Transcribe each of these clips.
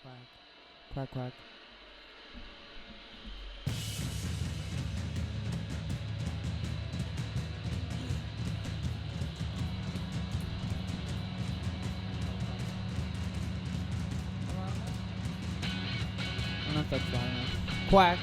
Quack. Quack, quack. I don't know if that's loud enough. Quack.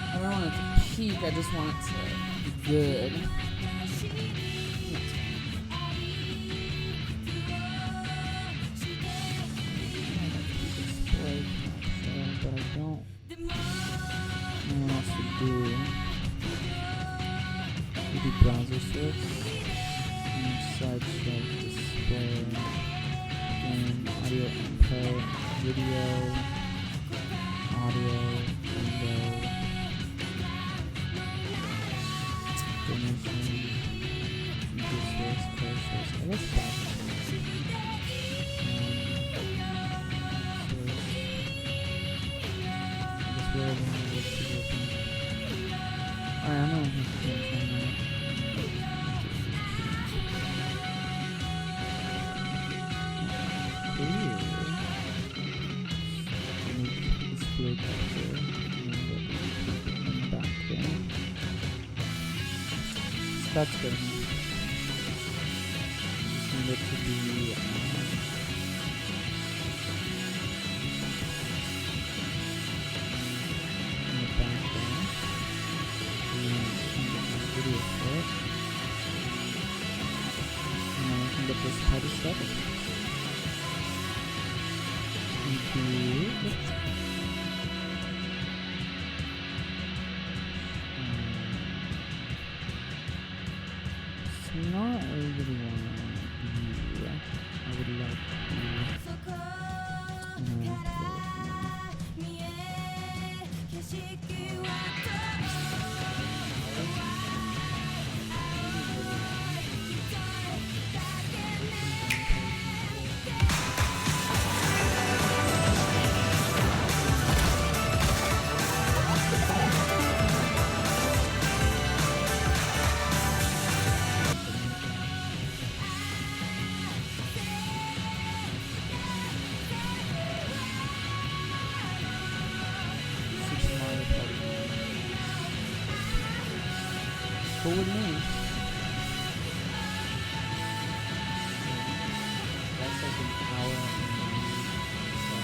I don't want it to peak, I just want it to be good. But I don't know what else to do. We do browser switch, and side swipe display, game, audio input, video, audio, window, donation, media source, color source. I guess that's Alright, I'm gonna hit the game now. Display capture in the back there. So that's good. Just need it to be in the back there. Video clip. And then we can get this party started. It's not what I really want to do. I would like What would mean? That's like an hour and so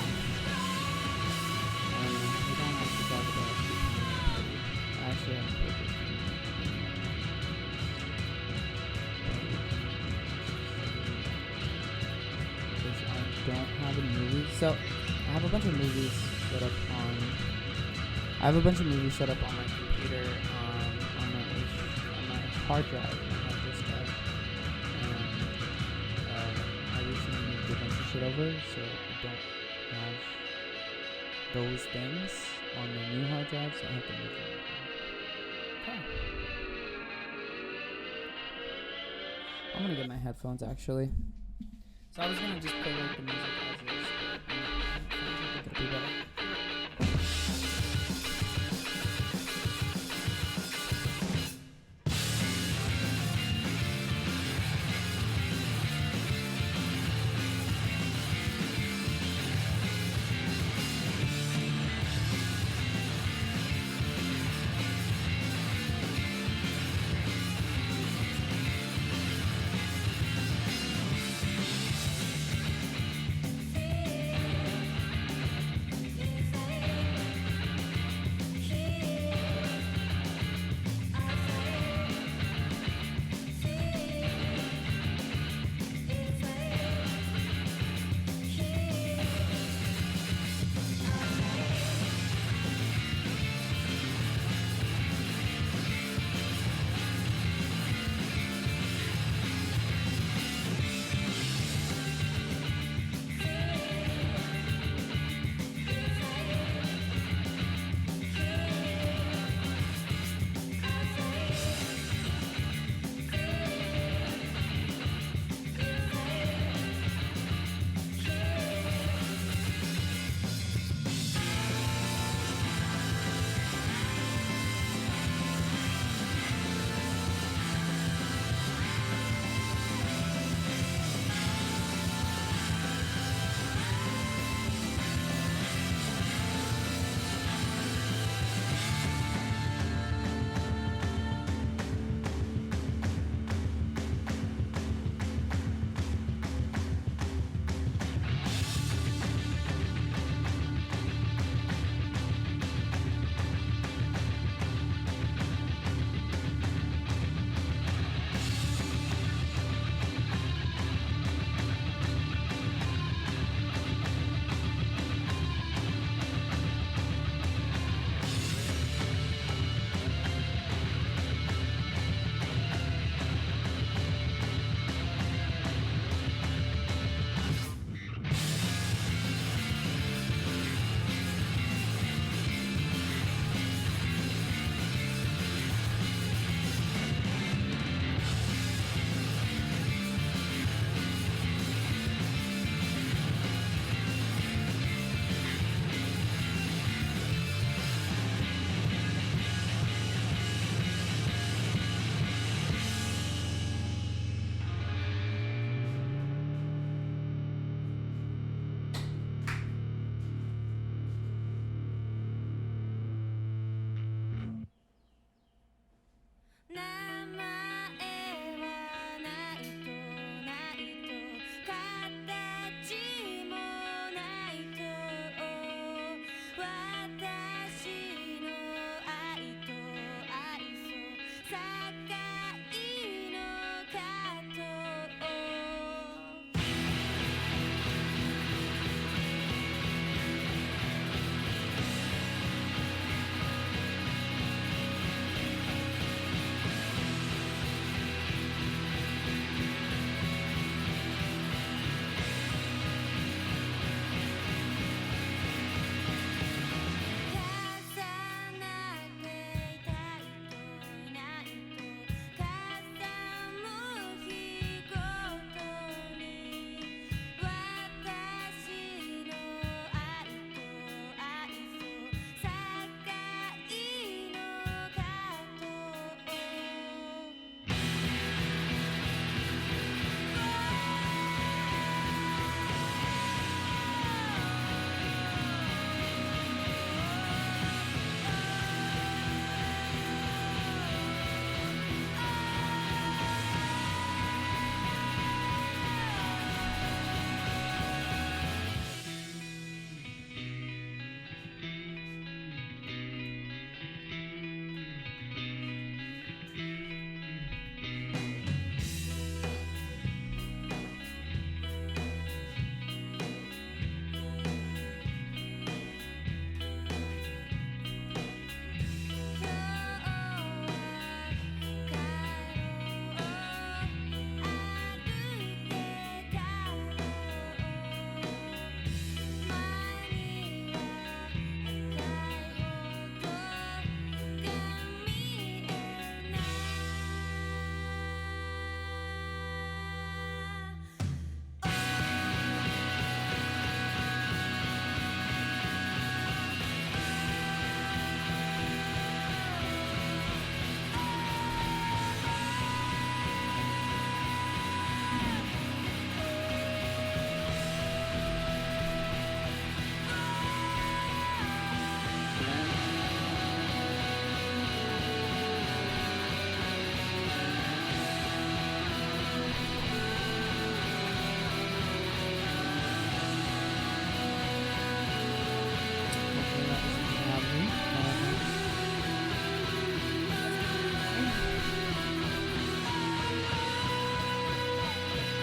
we don't have to talk about it. I actually haven't played this because I don't have any movies. So I have a bunch of movies set up on my computer on my hard drive. I have this drive, and I recently moved a bunch of shit over, so I don't have those things on the new hard drive, so I have to move them over. Okay. I'm gonna get my headphones actually. So I was gonna just play like the music as is, but I think it'll be better.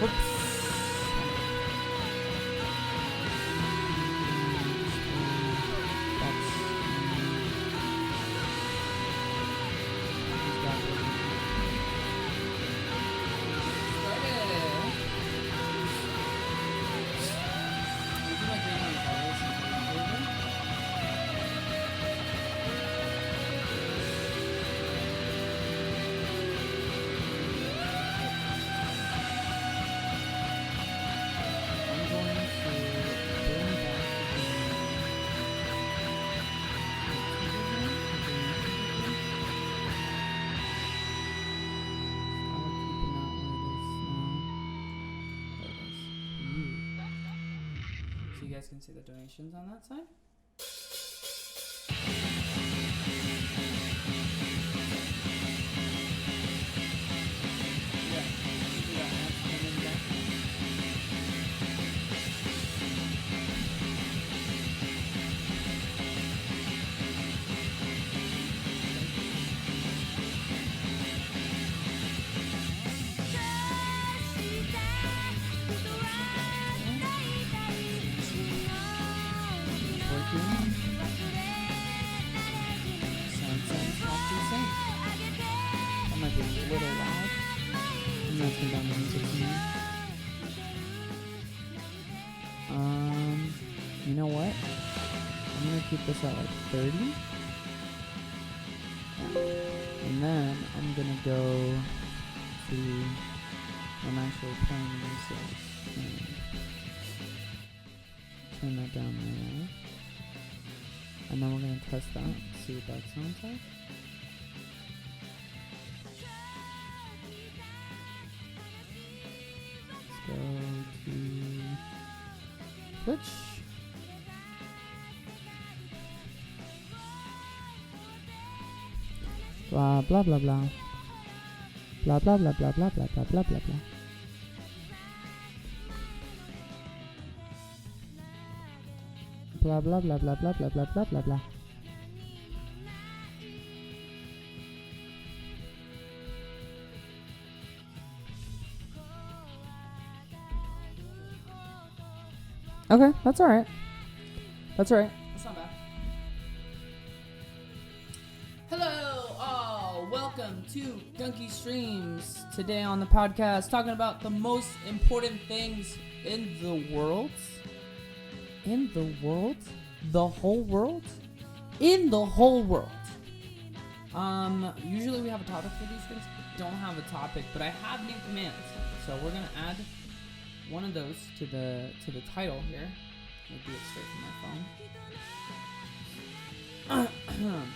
Oops. You guys can see the donations on that side. That might be a little loud. I'm gonna turn down the music some. You know what? I'm gonna keep this at like 30. And then I'm gonna go to I'm actually playing music. Turn that down there. And then we're gonna test that, see what that sounds like. Let's go to Twitch. Blah blah blah blah. Blah blah blah blah blah blah blah blah blah blah. Blah blah blah blah blah blah blah blah blah blah. Okay, that's alright. That's alright. That's not bad. Hello, all. Welcome to Gunkie Streams. Today on the podcast, talking about the most important things in the world. In the world? The whole world? In the whole world. Usually we have a topic for these things. Don't have a topic, but I have new commands. So we're gonna add one of those to the title here. I'll do it straight from my phone.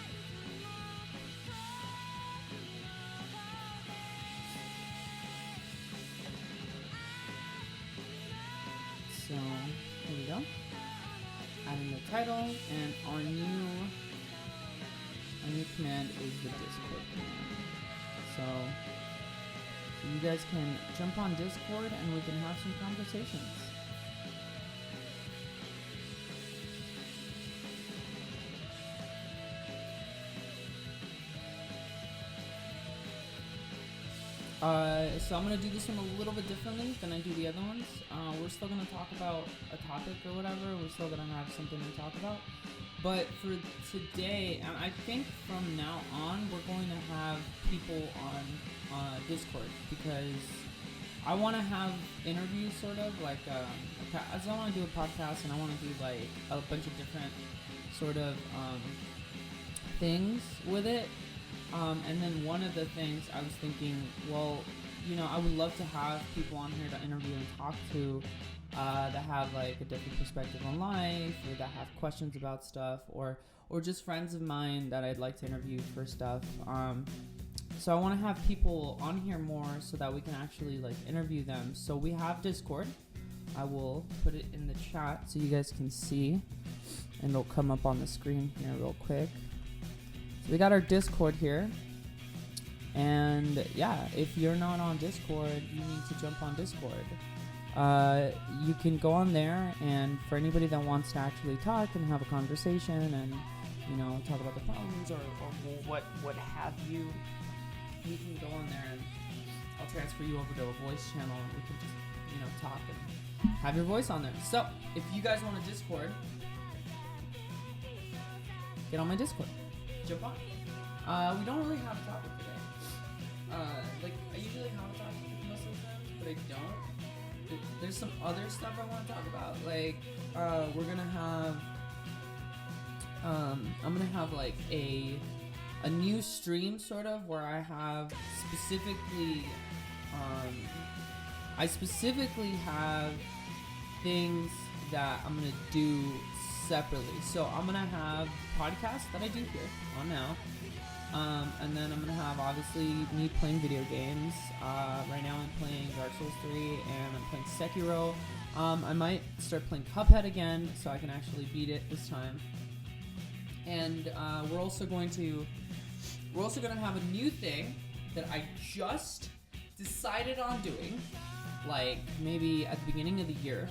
So here we go. Adding the title, and our new command is the Discord command. So you guys can jump on Discord and we can have some conversations. So I'm going to do this one a little bit differently than I do the other ones. We're still going to talk about a topic or whatever. We're still going to have something to talk about. But for today, and I think from now on, we're going to have people on Discord because I want to have interviews sort of like, as I want to do a podcast and I want to do like a bunch of different sort of things with it. And then one of the things I was thinking, well, you know, I would love to have people on here to interview and talk to that have like a different perspective on life or that have questions about stuff or just friends of mine that I'd like to interview for stuff. So I want to have people on here more so that we can actually like interview them. So we have Discord. I will put it in the chat so you guys can see and it'll come up on the screen here real quick. So we got our Discord here. And yeah, if you're not on Discord, you need to jump on Discord. You can go on there, and for anybody that wants to actually talk and have a conversation and, you know, talk about the problems or what have you, you can go on there I'll transfer you over to a voice channel and we can just, talk and have your voice on there. So if you guys want a Discord, get on my Discord. Jump on. We don't really have a topic today. I usually have a topic most of the time, but I don't. There's some other stuff I want to talk about. We're gonna have. I'm gonna have like a new stream sort of where I have specifically. I specifically have things that I'm gonna do separately. So I'm gonna have podcasts that I do here on now. And then I'm gonna have obviously me playing video games. Right now I'm playing Dark Souls 3 and I'm playing Sekiro. I might start playing Cuphead again so I can actually beat it this time. And we're also gonna have a new thing that I just decided on doing, like maybe at the beginning of the year.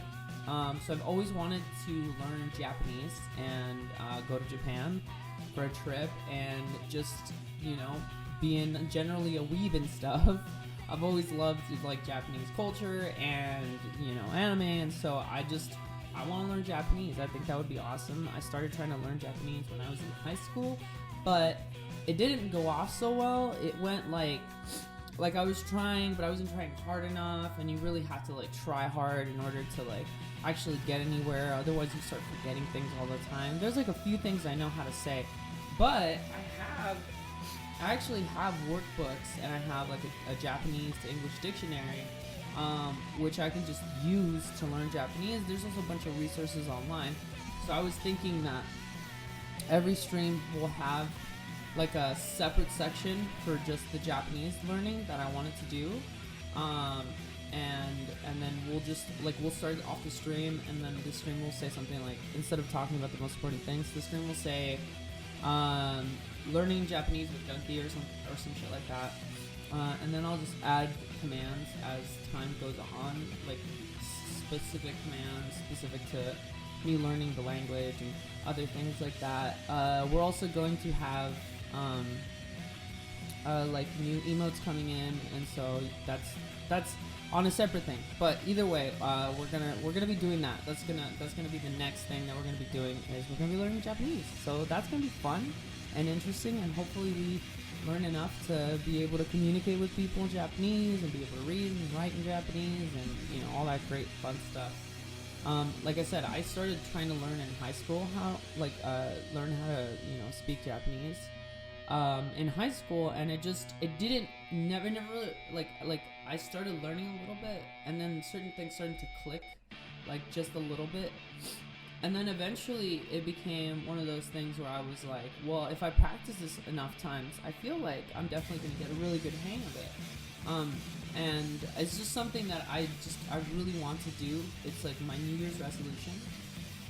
So I've always wanted to learn Japanese and go to Japan for a trip and just, being generally a weeb and stuff. I've always loved like Japanese culture and, anime, and so I want to learn Japanese. I think that would be awesome. I started trying to learn Japanese when I was in high school, but it didn't go off so well. It went like I was trying, but I wasn't trying hard enough, and you really have to try hard in order to actually get anywhere. Otherwise you start forgetting things all the time. There's a few things I know how to say, but I actually have workbooks, and I have a Japanese to English dictionary, which I can just use to learn Japanese. There's also a bunch of resources online. So I was thinking that every stream will have a separate section for just the Japanese learning that I wanted to do. And then we'll start off the stream, and then the stream will say something instead of talking about the most important things, the stream will say learning Japanese with Gunkie or some shit like that. And then I'll just add commands as time goes on, specific commands specific to me learning the language and other things like that. We're also going to have new emotes coming in, and so that's on a separate thing. But either way, we're gonna be doing that. That's gonna be the next thing that we're gonna be doing, is we're gonna be learning Japanese. So that's gonna be fun and interesting, and hopefully we learn enough to be able to communicate with people in Japanese and be able to read and write in Japanese and all that great fun stuff. Like I said, I started trying to learn in high school learn how to speak Japanese in high school, and it never really I started learning a little bit, and then certain things started to click just a little bit, and then eventually it became one of those things where I was like, well, if I practice this enough times, I feel like I'm definitely going to get a really good hang of it. And it's just something that I really want to do. It's my New Year's resolution,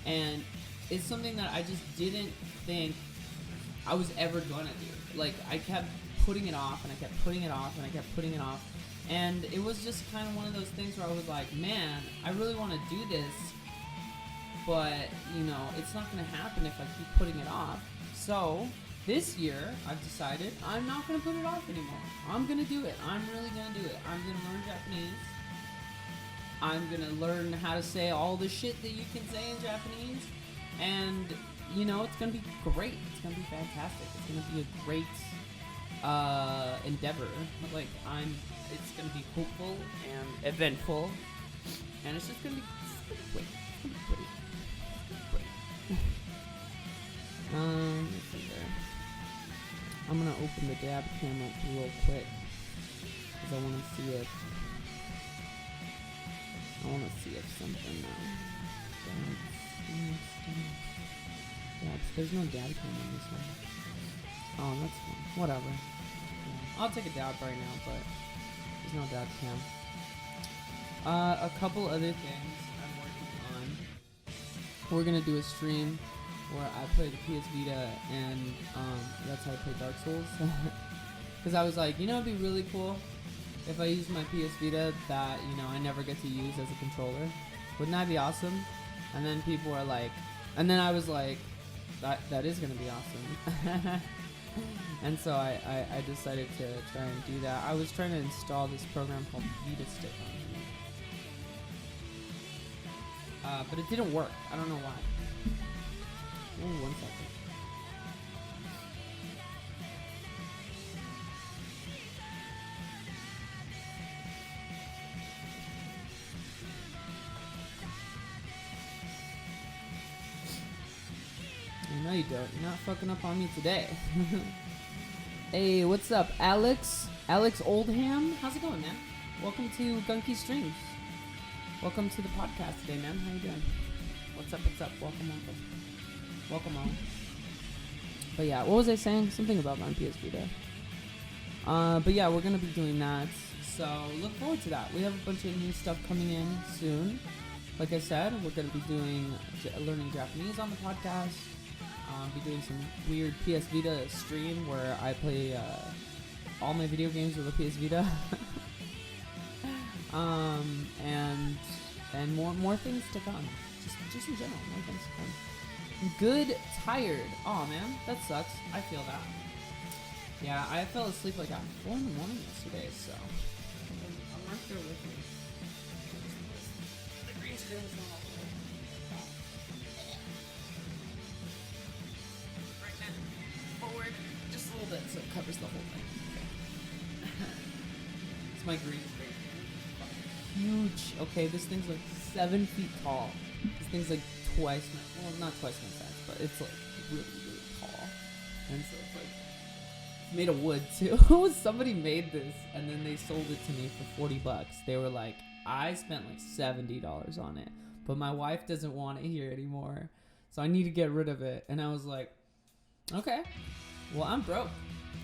and it's something that I just didn't think I was ever gonna do. I kept putting it off, and I kept putting it off, and I kept putting it off, and it was just kind of one of those things where I was like, man, I really want to do this, but it's not gonna happen if I keep putting it off. So this year, I've decided I'm not going to put it off anymore. I'm going to do it. I'm really going to do it. I'm going to learn Japanese. I'm going to learn how to say all the shit that you can say in Japanese. And, it's going to be great. It's going to be fantastic. It's going to be a great endeavor. It's going to be hopeful and eventful. And it's just going to be great. It's going to be great. Let's see there. I'm gonna open the dab cam up real quick because I want to see if something. Dabs. There's no dab cam on this one. Oh, that's fine. Whatever. Yeah. I'll take a dab right now, but there's no dab cam. A couple other things I'm working on. We're gonna do a stream where I play the PS Vita, and that's how I play Dark Souls. Because I was like, it'd be really cool if I used my PS Vita that, I never get to use as a controller. Wouldn't that be awesome? And then people were like, and then I was like, that is going to be awesome. And so I decided to try and do that. I was trying to install this program called Vita Stick on here. But it didn't work. I don't know why. Oh, 1 second. No, you don't. You're not fucking up on me today. Hey, what's up, Alex? Alex Oldham? How's it going, man? Welcome to Gunkie Streams. Welcome to the podcast today, man. How you doing? What's up, what's up? Welcome, welcome. Welcome on. But yeah, what was I saying? Something about my PS Vita. But yeah, we're gonna be doing that. So look forward to that. We have a bunch of new stuff coming in soon. Like I said, we're gonna be doing learning Japanese on the podcast. Be doing some weird PS Vita stream where I play all my video games with a PS Vita. and more things to come. Just in general, more things to come. Good tired. Aw, man, that sucks. I feel that. Yeah, I fell asleep like at 4 in the morning yesterday, so I'm right there with you. The green screen is not all the way. Forward just a little bit so it covers the whole thing. Okay. It's my green screen. Huge. Okay, this thing's like 7 feet tall. This thing's like twice my, well, not twice my size, but it's like really, really tall. And so it's like made of wood too. Somebody made this and then they sold it to me for $40. They were like, I spent like $70 on it, but my wife doesn't want it here anymore, so I need to get rid of it. And I was like, okay, well, I'm broke.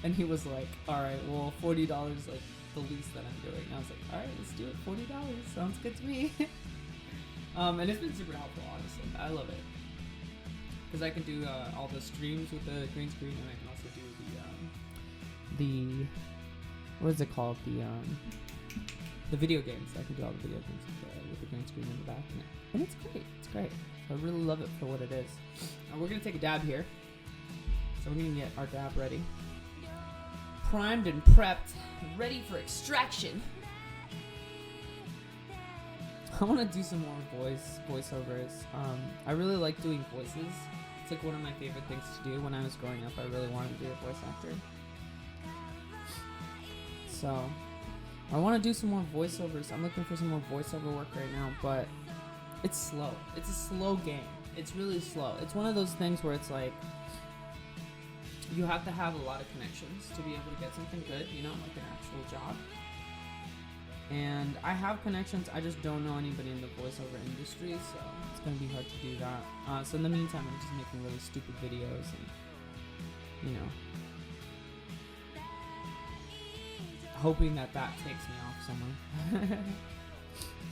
And he was like, all right, well, $40 like the least that I'm doing. And I was like, all right, let's do it. $40 sounds good to me. And it's been super helpful, honestly. I love it because I can do all the streams with the green screen, and I can also do the what is it called, the video games. I can do all the video games with the green screen in the back, and it's great. It's great. I really love it for what it is. Now we're gonna take a dab here. So we're gonna get our dab ready. Primed and prepped, ready for extraction. I want to do some more voiceovers. I really like doing voices. It's like one of my favorite things to do. When I was growing up, I really wanted to be a voice actor. So I want to do some more voiceovers. I'm looking for some more voiceover work right now, but it's slow. It's a slow game. It's really slow. It's one of those things where it's like, you have to have a lot of connections to be able to get something good, you know, like an actual job. And I have connections, I just don't know anybody in the voiceover industry, so it's going to be hard to do that. So in the meantime, I'm just making really stupid videos and, you know, hoping that takes me off somewhere.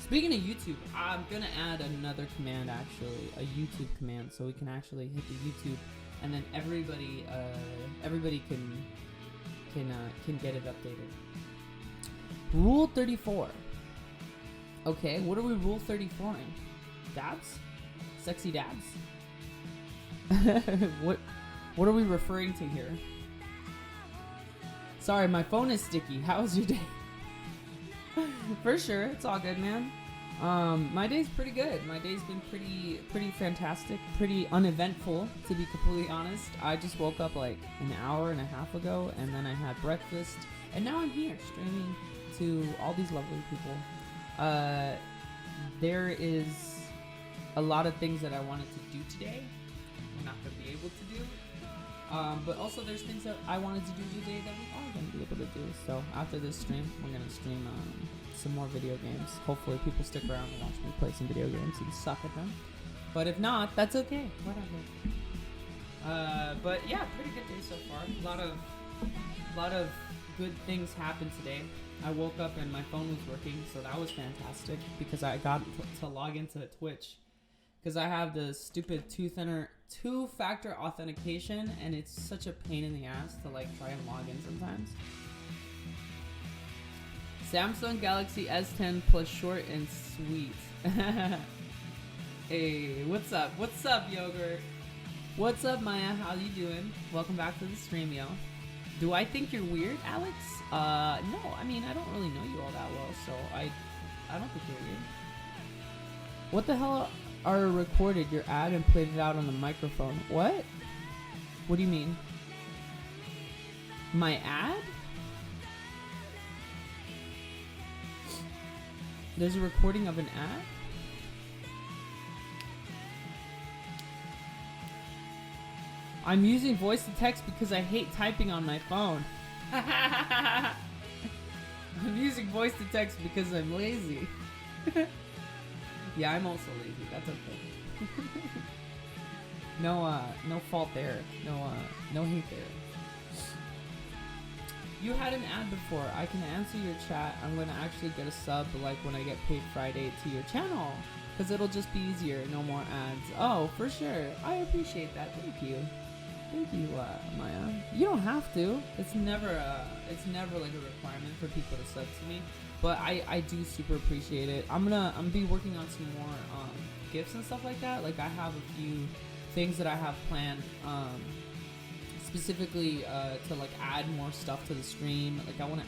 Speaking of YouTube, I'm going to add another command, actually, a YouTube command, so we can actually hit the YouTube. And then everybody can get it updated. Rule 34. Okay, what are we Rule 34 in? Dabs? Sexy dabs? What are we referring to here? Sorry, my phone is sticky. How was your day? For sure, it's all good, man. My day's pretty good. My day's been pretty fantastic, pretty uneventful, to be completely honest. I just woke up like an hour and a half ago, and then I had breakfast, and now I'm here streaming to all these lovely people. There is a lot of things that I wanted to do today. I'm not going to be able to do. But also there's things that I wanted to do today that we are going to be able to do. So after this stream, we're going to stream some more video games. Hopefully people stick around and watch me play some video games and suck at them. But if not, that's okay. Whatever. But yeah, pretty good day so far. A lot of good things happened today. I woke up and my phone was working, so that was fantastic because I got to log into Twitch. Because I have the stupid two-factor authentication, and it's such a pain in the ass to like try and log in sometimes. Samsung Galaxy S10 Plus short and sweet. Hey, what's up? What's up, Yogurt? What's up, Maya? How you doing? Welcome back to the stream, yo. Do I think you're weird, Alex? No. I mean, I don't really know you all that well, so I don't think you're weird. What the hell are recorded your ad and played it out on the microphone? What? What do you mean? My ad? There's a recording of an ad? I'm using voice to text because I hate typing on my phone. I'm using voice to text because I'm lazy. Yeah, I'm also lazy. That's okay. No fault there. No hate there. You had an ad before. I can answer your chat. I'm gonna actually get a sub like when I get paid Friday to your channel, because it'll just be easier. No more ads. Oh, for sure. I appreciate that. Thank you. Thank you, Maya. You don't have to. It's never like a requirement for people to sub to me, but I do super appreciate it. I'm gonna be working on some more gifts and stuff like that. Like I have a few things that I have planned specifically to like add more stuff to the stream. Like I want to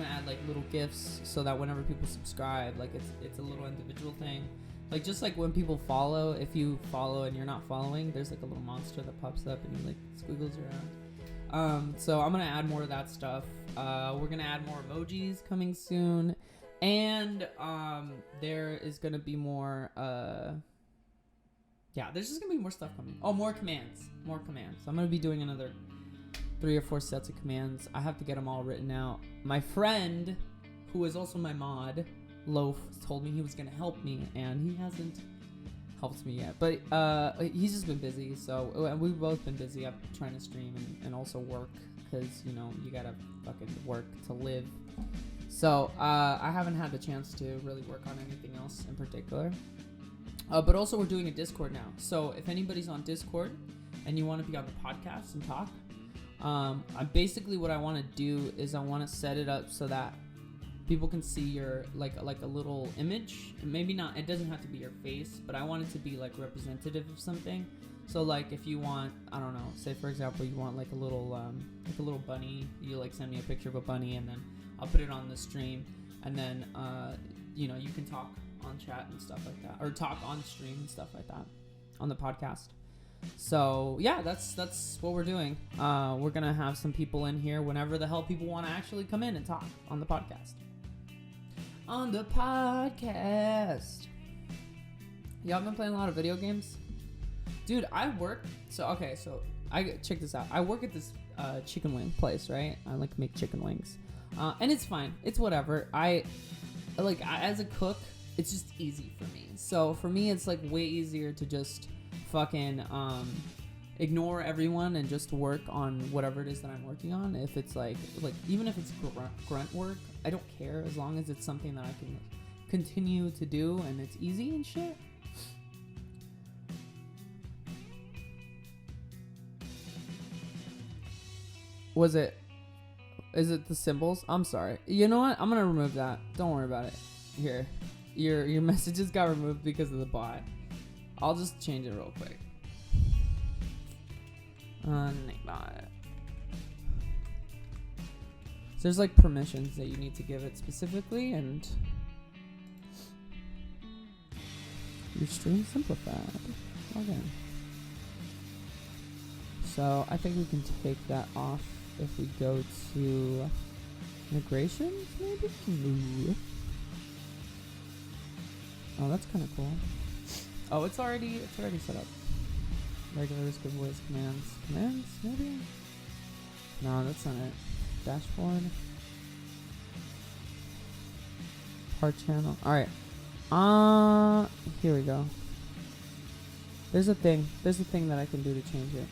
add like little gifts so that whenever people subscribe, like it's a little individual thing. Like just like when people follow, if you follow and you're not following, there's like a little monster that pops up and you like squiggles around. So I'm gonna add more of that stuff. We're gonna add more emojis coming soon, and there is gonna be more. Yeah, there's just gonna be more stuff coming. Oh, more commands. I'm gonna be doing another 3 or 4 sets of commands. I have to get them all written out. My friend, who is also my mod, Loaf, told me he was gonna help me, and he hasn't helped me yet. But he's just been busy, so we've both been busy. I'm trying to stream and also work, because you know you gotta fucking work to live. So I haven't had the chance to really work on anything else in particular. But also we're doing a Discord now. So if anybody's on Discord and you want to be on the podcast and talk, basically what I want to do is I want to set it up so that people can see your like a little image. Maybe not, it doesn't have to be your face, but I want it to be like representative of something. So like if you want, I don't know, say for example you want like a little bunny, you like send me a picture of a bunny, and then I'll put it on the stream, and then you know, you can talk on chat and stuff like that, or talk on stream and stuff like that on the podcast. So yeah, that's what we're doing. We're gonna have some people in here whenever the hell people want to actually come in and talk on the podcast. Y'all been playing a lot of video games? Dude, I work, so check this out. I work at this chicken wing place, right? I like make chicken wings, and it's fine, it's whatever. I as a cook, it's just easy for me. So for me, it's like way easier to just fucking ignore everyone and just work on whatever it is that I'm working on. If it's like even if it's grunt work, I don't care, as long as it's something that I can continue to do and it's easy and shit. Is it the symbols? I'm sorry. You know what? I'm gonna remove that. Don't worry about it. Here. Your messages got removed because of the bot. I'll just change it real quick. Bot. So there's like permissions that you need to give it specifically, and your stream simplified. Okay. So I think we can take that off if we go to integrations, maybe? Ooh. Oh, that's kind of cool. Oh, it's already set up. Regular good voice commands, maybe? No, that's not it. Dashboard. Part channel. Alright. Here we go. There's a thing that I can do to change it.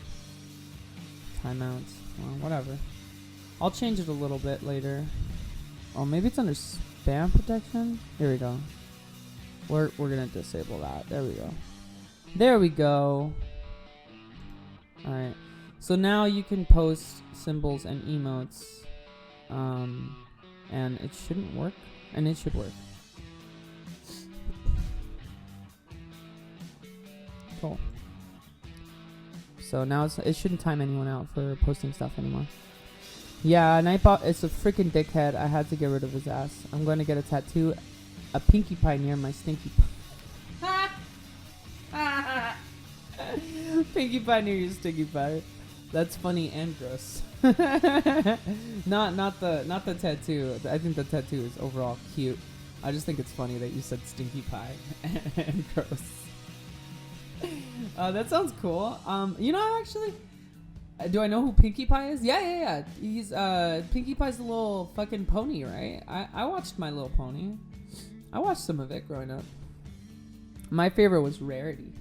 Timeouts. Whatever. I'll change it a little bit later. Oh, maybe it's under spam protection? Here we go. We're gonna disable that. There we go. Alright. So now you can post symbols and emotes. And it shouldn't work. And it should work. Cool. So now it shouldn't time anyone out for posting stuff anymore. Yeah, Nightbot is a freaking dickhead. I had to get rid of his ass. I'm going to get a tattoo. A pinkie pie near my stinky pie. Pinkie pie near your stinky pie. That's funny and gross. not the tattoo. I think the tattoo is overall cute. I just think it's funny that you said stinky pie and gross. That sounds cool. You know, actually, do I know who Pinkie Pie is? Yeah. He's Pinkie Pie's the little fucking pony, right? I watched My Little Pony. I watched some of it growing up. My favorite was Rarity,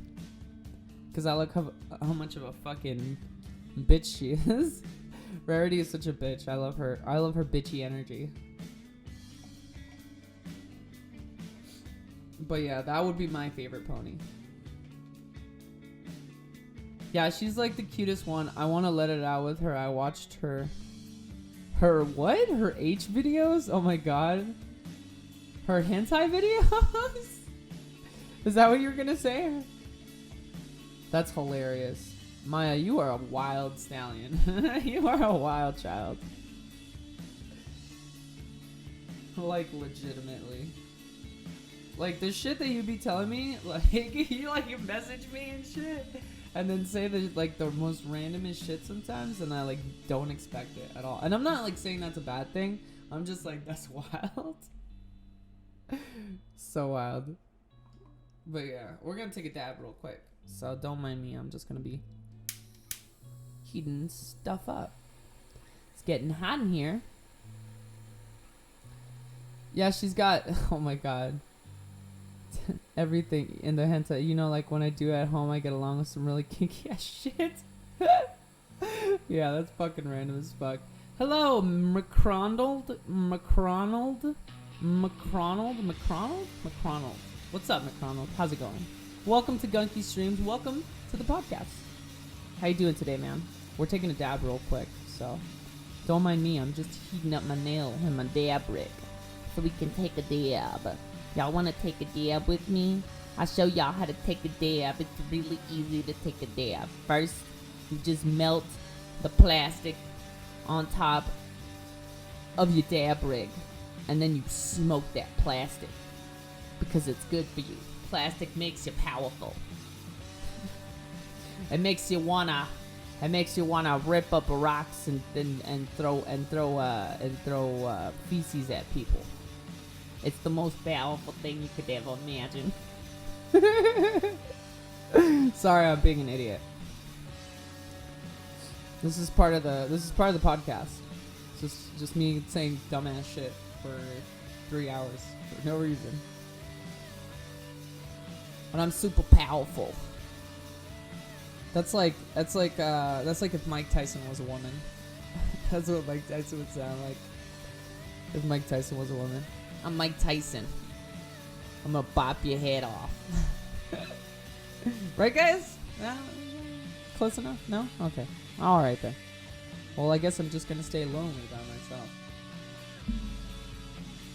because I like how much of a fucking bitch she is. Rarity is such a bitch. I love her. I love her bitchy energy. But yeah, that would be my favorite pony. Yeah, she's like the cutest one. I want to let it out with her. I watched her what? Her H videos? Oh my god. Her hentai videos? Is that what you were gonna say? That's hilarious. Maya, you are a wild stallion. You are a wild child. Like, legitimately. Like, the shit that you be telling me, like, you message me and shit, and then say the, like, the most randomest shit sometimes, and I, like, don't expect it at all. And I'm not, like, saying that's a bad thing. I'm just like, that's wild. So wild. But yeah, we're gonna take a dab real quick. So don't mind me, I'm just gonna be heating stuff up. It's getting hot in here. Yeah, she's got, oh my god, everything in the hentai. You know, like when I do it at home, I get along with some really kinky ass shit. Yeah, that's fucking random as fuck. Hello, McCronald. What's up, McCronald? How's it going? Welcome to Gunkie Streams. Welcome to the podcast. How you doing today, man? We're taking a dab real quick, so don't mind me. I'm just heating up my nail and my dab rig so we can take a dab. Y'all want to take a dab with me? I'll show y'all how to take a dab. It's really easy to take a dab. First, you just melt the plastic on top of your dab rig, and then you smoke that plastic because it's good for you. Plastic makes you powerful. It makes you wanna rip up rocks and throw feces at people. It's the most powerful thing you could ever imagine. Sorry, I'm being an idiot. This is part of the podcast. It's just me saying dumbass shit for 3 hours for no reason. But I'm super powerful. That's like if Mike Tyson was a woman. That's what Mike Tyson would sound like if Mike Tyson was a woman. I'm Mike Tyson. I'm gonna bop your head off. Right, guys? Close enough? No? Okay. Alright then. Well, I guess I'm just gonna stay lonely by myself.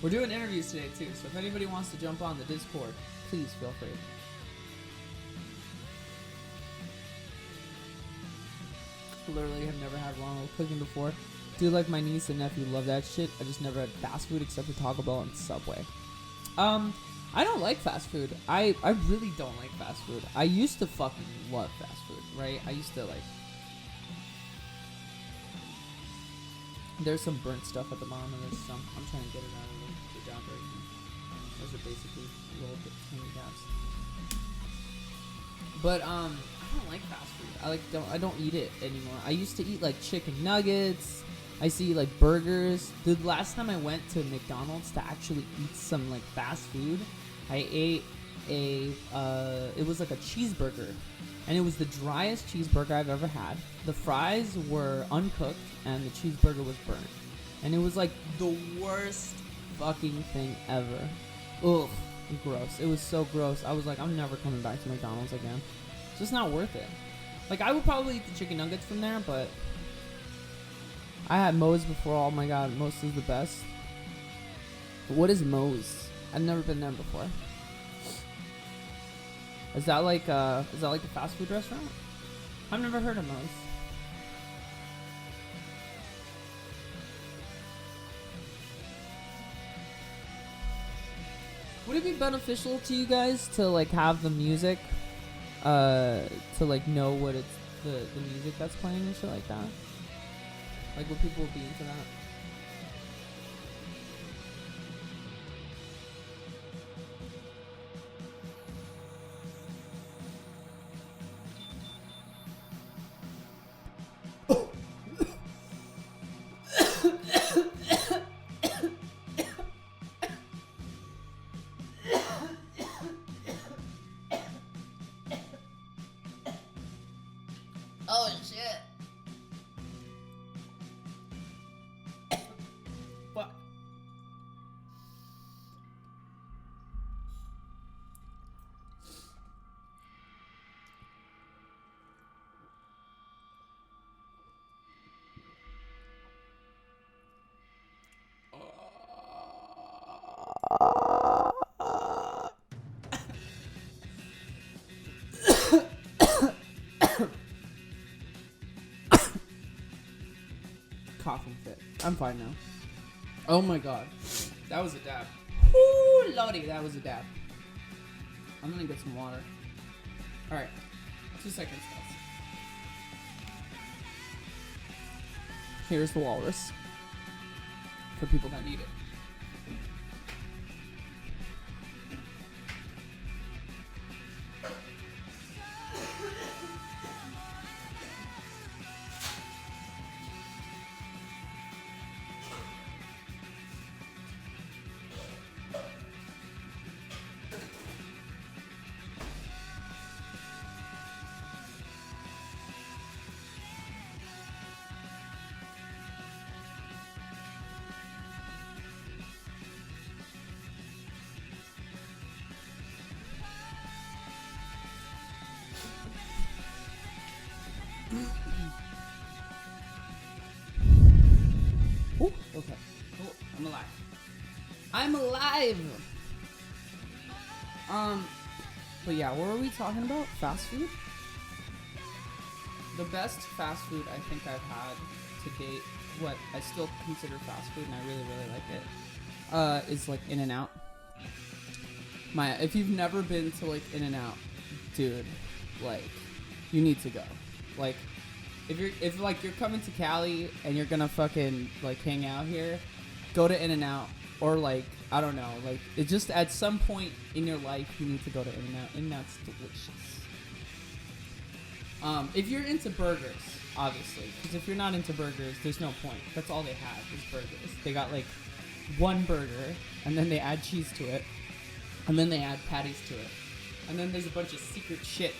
We're doing interviews today too, so if anybody wants to jump on the Discord, please feel free. Literally have never had wrong with cooking before. Dude, like my niece and nephew love that shit. I just never had fast food except for Taco Bell and Subway. I don't like fast food. I really don't like fast food. I used to fucking love fast food, right? I used to like... There's some burnt stuff at the bottom of this, so I'm trying to get it out of the job right now. Those are basically little bit tiny dabs. But I don't like fast food. I don't eat it anymore. I used to eat like chicken nuggets. I used to eat like burgers. The last time I went to McDonald's to actually eat some like fast food, I ate it was like a cheeseburger, and it was the driest cheeseburger I've ever had. The fries were uncooked and the cheeseburger was burnt, and it was like the worst fucking thing ever. Ugh, gross. It was so gross. I was like, I'm never coming back to McDonald's again. It's just not worth it. Like, I would probably eat the chicken nuggets from there, but I had Moe's before. Oh my god, Moe's is the best. What is Moe's? I've never been there before. Is that like a fast food restaurant? I've never heard of those. Would it be beneficial to you guys to like have the music, to like know what it's the music that's playing and shit like that? Like, would people be into that? Oh shit. Fuck. Coughing fit. I'm fine now. Oh my god. That was a dab. Ooh, lordy, that was a dab. I'm gonna get some water. Alright. 2 seconds, guys. Here's the walrus. For people that need it. Ooh, okay. Oh, I'm alive. I'm alive! But yeah, what were we talking about? Fast food? The best fast food I think I've had to date, what I still consider fast food and I really, really like it, is like In-N-Out. If you've never been to like In-N-Out, dude, like, you need to go. Like, if you're coming to Cali and you're gonna fucking like hang out here, go to In-N-Out, or like, I don't know, like, it just at some point in your life you need to go to In-N-Out. In-N-Out's delicious. If you're into burgers, obviously, because if you're not into burgers, there's no point. That's all they have is burgers. They got like one burger, and then they add cheese to it, and then they add patties to it, and then there's a bunch of secret shit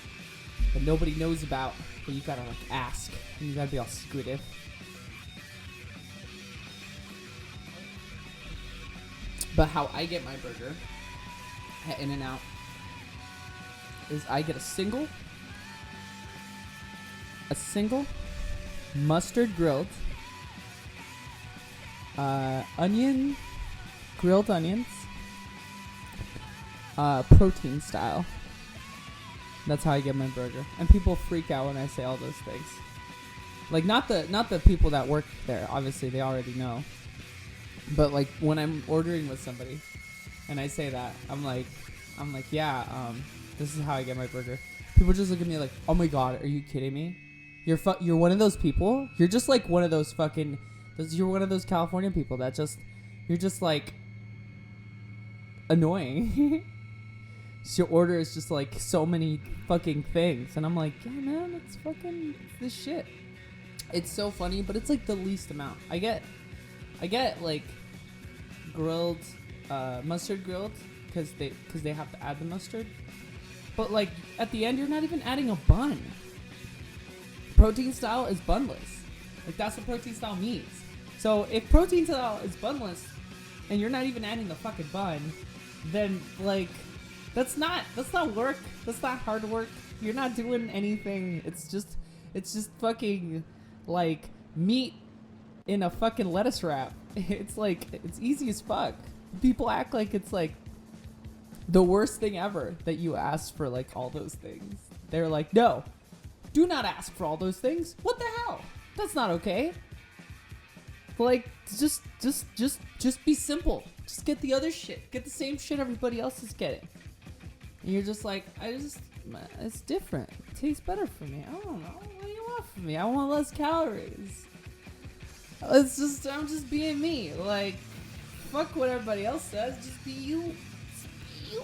that nobody knows about, but you gotta like ask, and you gotta be all secretive. But how I get my burger at In-N-Out is I get a single mustard grilled, grilled onions, protein style. That's how I get my burger. And people freak out when I say all those things. Like, not the people that work there, obviously they already know. But like when I'm ordering with somebody and I say that, I'm like, yeah, this is how I get my burger. People just look at me like, oh my god, are you kidding me? You're one of those people? You're just like one of those fucking, you're one of those California people that just, you're just like annoying. So your order is just like so many fucking things. And I'm like, yeah, man, it's this shit. It's so funny, but it's like the least amount. I get like grilled, mustard grilled, because they have to add the mustard. But like at the end, you're not even adding a bun. Protein style is bunless. Like, that's what protein style means. So if protein style is bunless and you're not even adding the fucking bun, then like that's not work. That's not hard work. You're not doing anything. It's just fucking like meat in a fucking lettuce wrap. It's like, it's easy as fuck. People act like it's like the worst thing ever that you ask for like all those things. They're like, no, Do not ask for all those things. What the hell? That's not okay. Like, just be simple. Just get the other shit. Get the same shit everybody else is getting. And you're just like, it's different. It tastes better for me. I don't know. What do you want from me? I want less calories. I'm just being me. Like, fuck what everybody else says. Just be you. Just be you.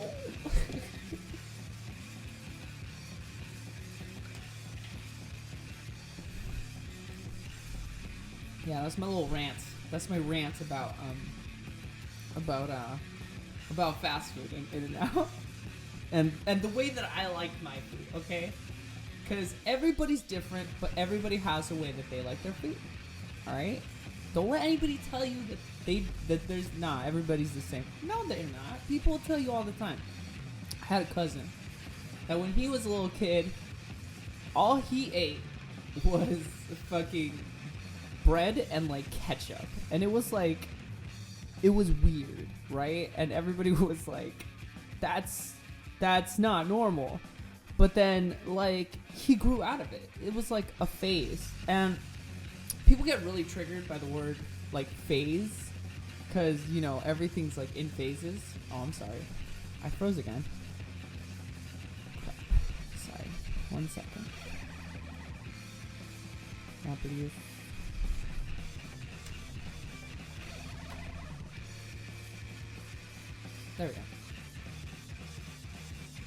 Yeah, that's my little rant. That's my rant about fast food and In-N-Out. and the way that I like my food, okay? Because everybody's different, but everybody has a way that they like their food. All right? Don't let anybody tell you that everybody's the same. No, they're not. People will tell you all the time. I had a cousin that when he was a little kid, all he ate was fucking bread and like ketchup, and it was weird, right? And everybody was like, that's not normal. But then like he grew out of it. It was like a phase, and people get really triggered by the word like phase, because you know everything's like in phases. Oh, I'm sorry, I froze again. Crap. Sorry, 1 second. Not believe. There we go.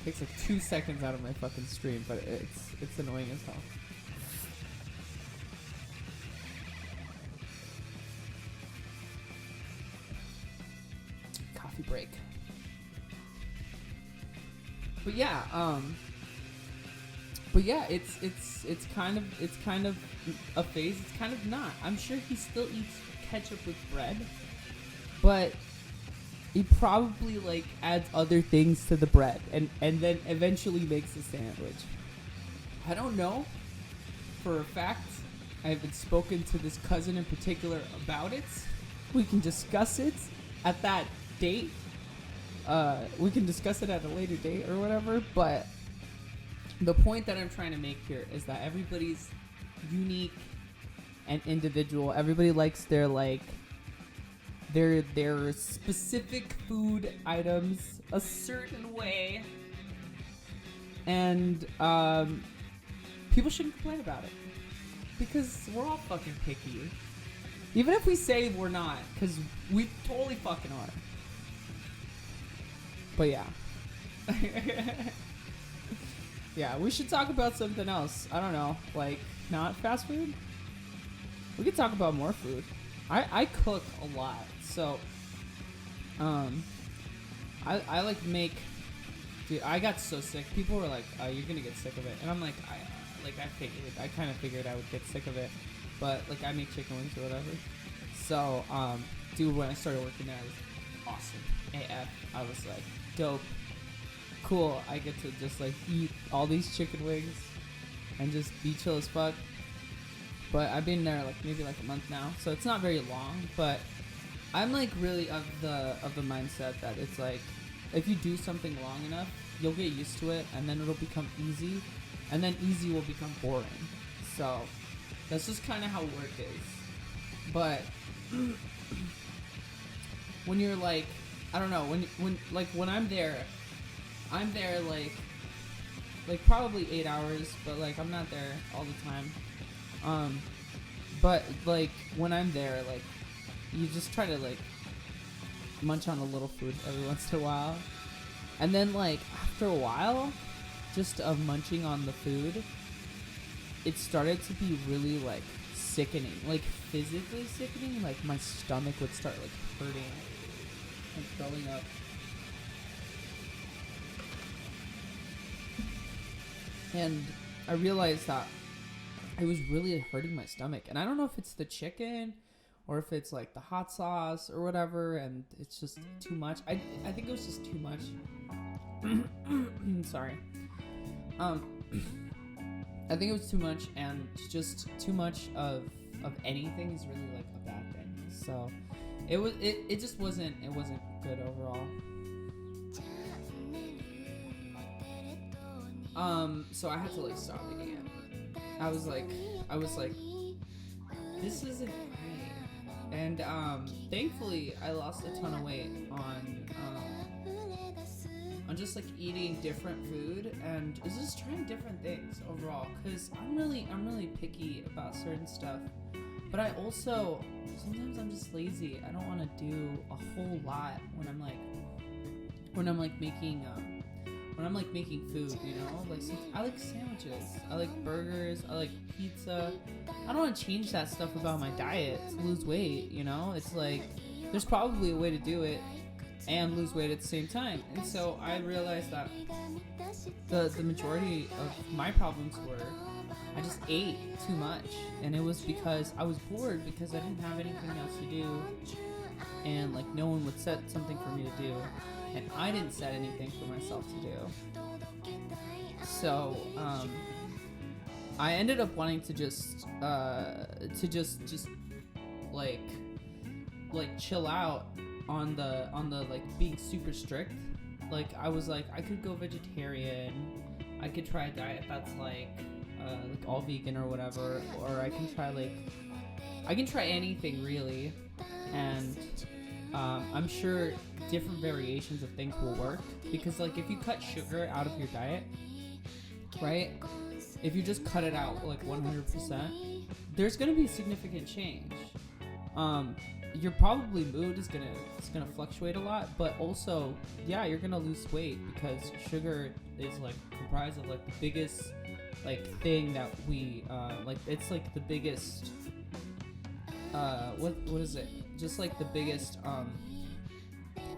Takes like 2 seconds out of my fucking stream, but it's annoying as hell. Coffee break. But yeah, it's kind of a phase. It's kind of not. I'm sure he still eats ketchup with bread, but he probably like adds other things to the bread and then eventually makes a sandwich. I don't know for a fact. I haven't spoken to this cousin in particular about it. We can discuss it at that date. We can discuss it at a later date or whatever, but the point that I'm trying to make here is that everybody's unique and individual. Everybody likes their their specific food items a certain way, and people shouldn't complain about it because we're all fucking picky, even if we say we're not, because we totally fucking are. But yeah. Yeah, we should talk about something else. I don't know, like not fast food. We could talk about more food. I cook a lot, so I like make. Dude, I got so sick. People were like, "Oh, you're gonna get sick of it," and I'm like, I kind of figured I would get sick of it, but like I make chicken wings or whatever. So dude, when I started working there, it was awesome AF. I was like, dope, cool. I get to just like eat all these chicken wings and just be chill as fuck. But I've been there like maybe like a month now, so it's not very long. But I'm like really of the mindset that it's like if you do something long enough, you'll get used to it, and then it'll become easy, and then easy will become boring. So that's just kind of how work is. But when you're like, I don't know, when I'm there like probably 8 hours, but like I'm not there all the time. But like when I'm there, like you just try to like munch on a little food every once in a while, and then like after a while, just of munching on the food, it started to be really like sickening, like physically sickening. Like my stomach would start like hurting and throwing up. And I realized that it was really hurting my stomach, and I don't know if it's the chicken or if it's like the hot sauce or whatever, and it's just too much. I think it was just too much. Sorry. I think it was too much, and just too much of anything is really like a bad thing. So it just wasn't good overall. So I had to like stop eating it. I was like, this isn't right. And thankfully, I lost a ton of weight on just like eating different food and just trying different things overall. Cause I'm really picky about certain stuff, but I also sometimes I'm just lazy. I don't want to do a whole lot when I'm making food, you know? Like I like sandwiches, I like burgers, I like pizza. I don't want to change that stuff about my diet to lose weight, you know? It's like there's probably a way to do it and lose weight at the same time. And so I realized that the majority of my problems were I just ate too much, and it was because I was bored because I didn't have anything else to do, and like no one would set something for me to do, and I didn't set anything for myself to do. So I ended up wanting to just like chill out on the like being super strict. Like I was like, I could go vegetarian, I could try a diet that's like all vegan or whatever, or I can try anything really, and I'm sure different variations of things will work, because like if you cut sugar out of your diet, right, if you just cut it out like 100%, there's gonna be significant change. Your probably mood is gonna fluctuate a lot, but also yeah, you're gonna lose weight because sugar is like comprised of like the biggest like thing that we like, it's like the biggest what is it, just like the biggest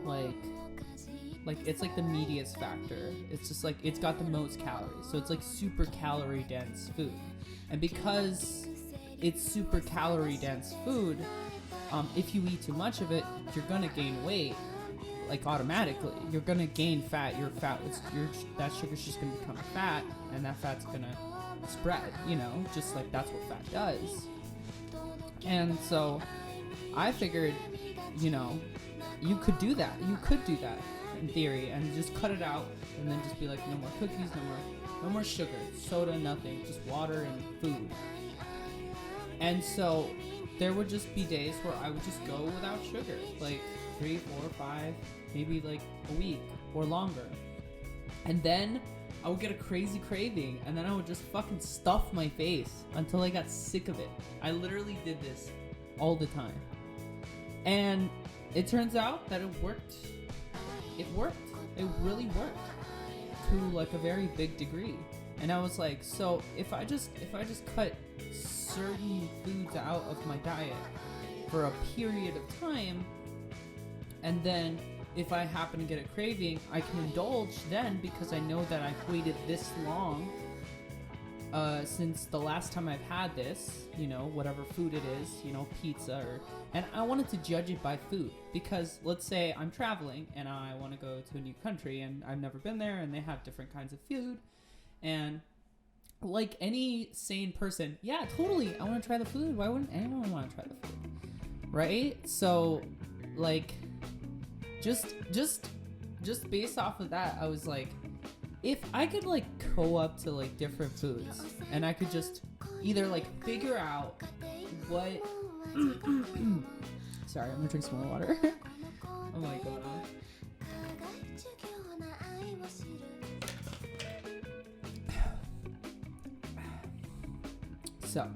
like it's like the meatiest factor. It's just like it's got the most calories, so it's like super calorie dense food. And because it's super calorie dense food, if you eat too much of it, you're gonna gain weight, like automatically. You're gonna gain fat. That sugar's just gonna become fat, and that fat's gonna spread, you know, just like that's what fat does. And so I figured, you know, you could do that in theory, and just cut it out, and then just be like, no more cookies, no more sugar, soda, nothing, just water and food. And so there would just be days where I would just go without sugar, like 3, 4, 5, maybe like a week or longer. And then I would get a crazy craving, and then I would just fucking stuff my face until I got sick of it. I literally did this all the time. And it turns out that it worked. It worked. It really worked to like a very big degree. And I was like, so if I just cut certain foods out of my diet for a period of time, and then if I happen to get a craving, I can indulge then, because I know that I've waited this long since the last time I've had this, you know, whatever food it is, you know, pizza, and I wanted to judge it by food. Because let's say I'm traveling and I want to go to a new country and I've never been there, and they have different kinds of food, and like any sane person, yeah, totally, I want to try the food. Why wouldn't anyone want to try the food, right? So like just based off of that, I was like, if I could like go up to like different foods, and I could just either like figure out what sorry, I'm gonna drink some more water. Oh my god. So,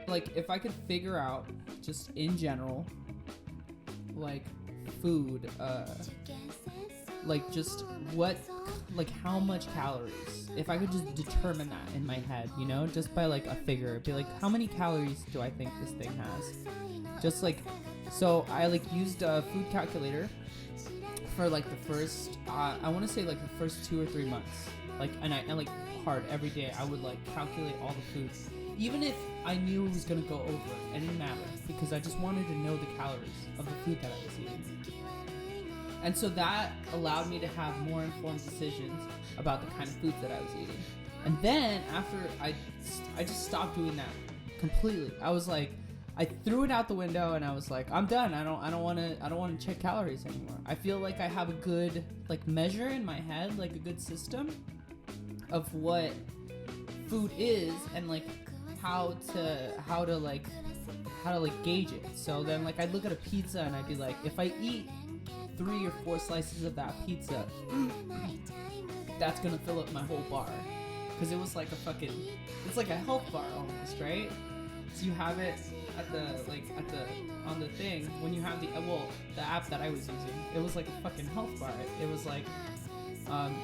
like, if I could figure out, just in general, like, food, like, just what, like, how much calories, if I could just determine that in my head, you know, just by, like, a figure, it'd be like, how many calories do I think this thing has? Just, like, so I, like, used a food calculator for, like, the first, I want to say, like, the first 2 or 3 months, like, and like, hard every day, I would like calculate all the foods, even if I knew it was gonna go over, it didn't matter, because I just wanted to know the calories of the food that I was eating. And so that allowed me to have more informed decisions about the kind of foods that I was eating. And then after I just stopped doing that completely. I was like, I threw it out the window, and I was like, I'm done. I don't want to check calories anymore. I feel like I have a good like measure in my head, like a good system of what food is and like how to like gauge it. So then like I'd look at a pizza and I'd be like, if I eat 3 or 4 slices of that pizza, that's gonna fill up my whole bar. Because it was like it's like a health bar almost, right? So you have it on the thing when you have the app that I was using, it was like a fucking health bar. It was like,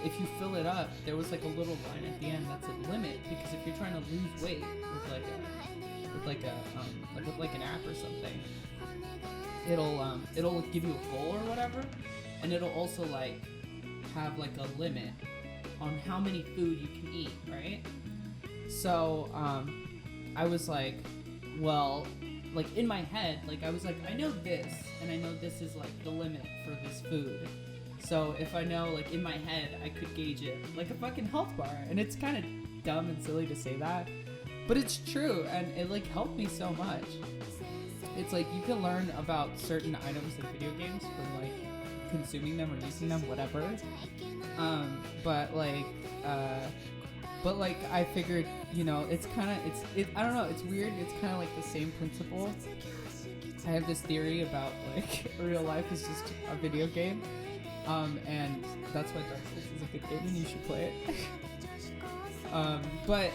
if you fill it up, there was like a little line at the end that's a limit, because if you're trying to lose weight with an app or something, it'll give you a goal or whatever, and it'll also like have like a limit on how many food you can eat, right? So I was like, well, like in my head, like I was like, I know this, and I know this is like the limit for this food. So if I know, like in my head, I could gauge it like a fucking health bar. And it's kind of dumb and silly to say that, but it's true, and it like helped me so much. It's like you can learn about certain items in video games from like consuming them or using them, whatever. But like I figured, you know, it's kind of I don't know, it's weird. It's kind of like the same principle. I have this theory about like real life is just a video game, and that's why Dark Souls is a good game and you should play it. But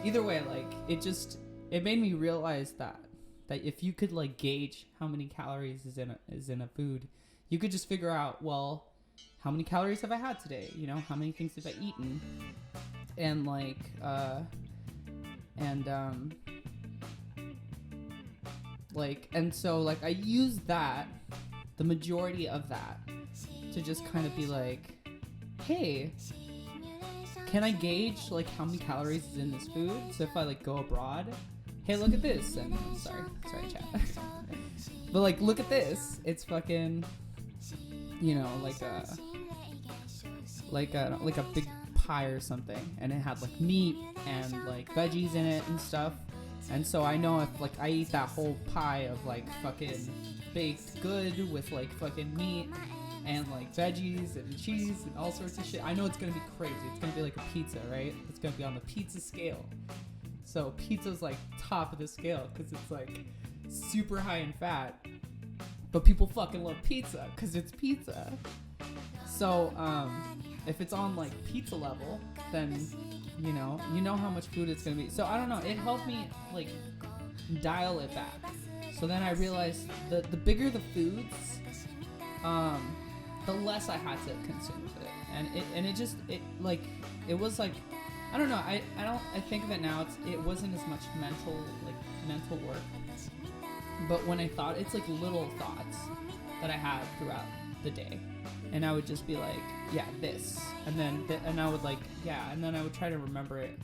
either way, like it made me realize that if you could like gauge how many calories is in a food, you could just figure out, well, how many calories have I had today? You know, how many things have I eaten? And like, and so like I use that, the majority of that, to just kind of be like, hey, can I gauge like how many calories is in this food? So if I like go abroad, hey, look at this, and sorry chat, but like look at this, it's fucking, you know, like a big pie or something, and it had like meat and like veggies in it and stuff. And so I know if like I eat that whole pie of like fucking baked good with like fucking meat and like veggies and cheese and all sorts of shit, I know it's gonna be crazy. It's gonna be like a pizza, right? It's gonna be on the pizza scale. So pizza's like top of the scale because it's like super high in fat, but people fucking love pizza because it's pizza. So if it's on like pizza level, then you know how much food it's gonna be. So I don't know, it helped me like dial it back. So then I realized the bigger the foods, the less I had to consume of it. And it was like, I don't know, I think of it now, it wasn't as much mental work. But when I thought, it's like little thoughts that I had throughout the day. And I would just be like, yeah, this. And then, and I would like, yeah. And then I would try to remember it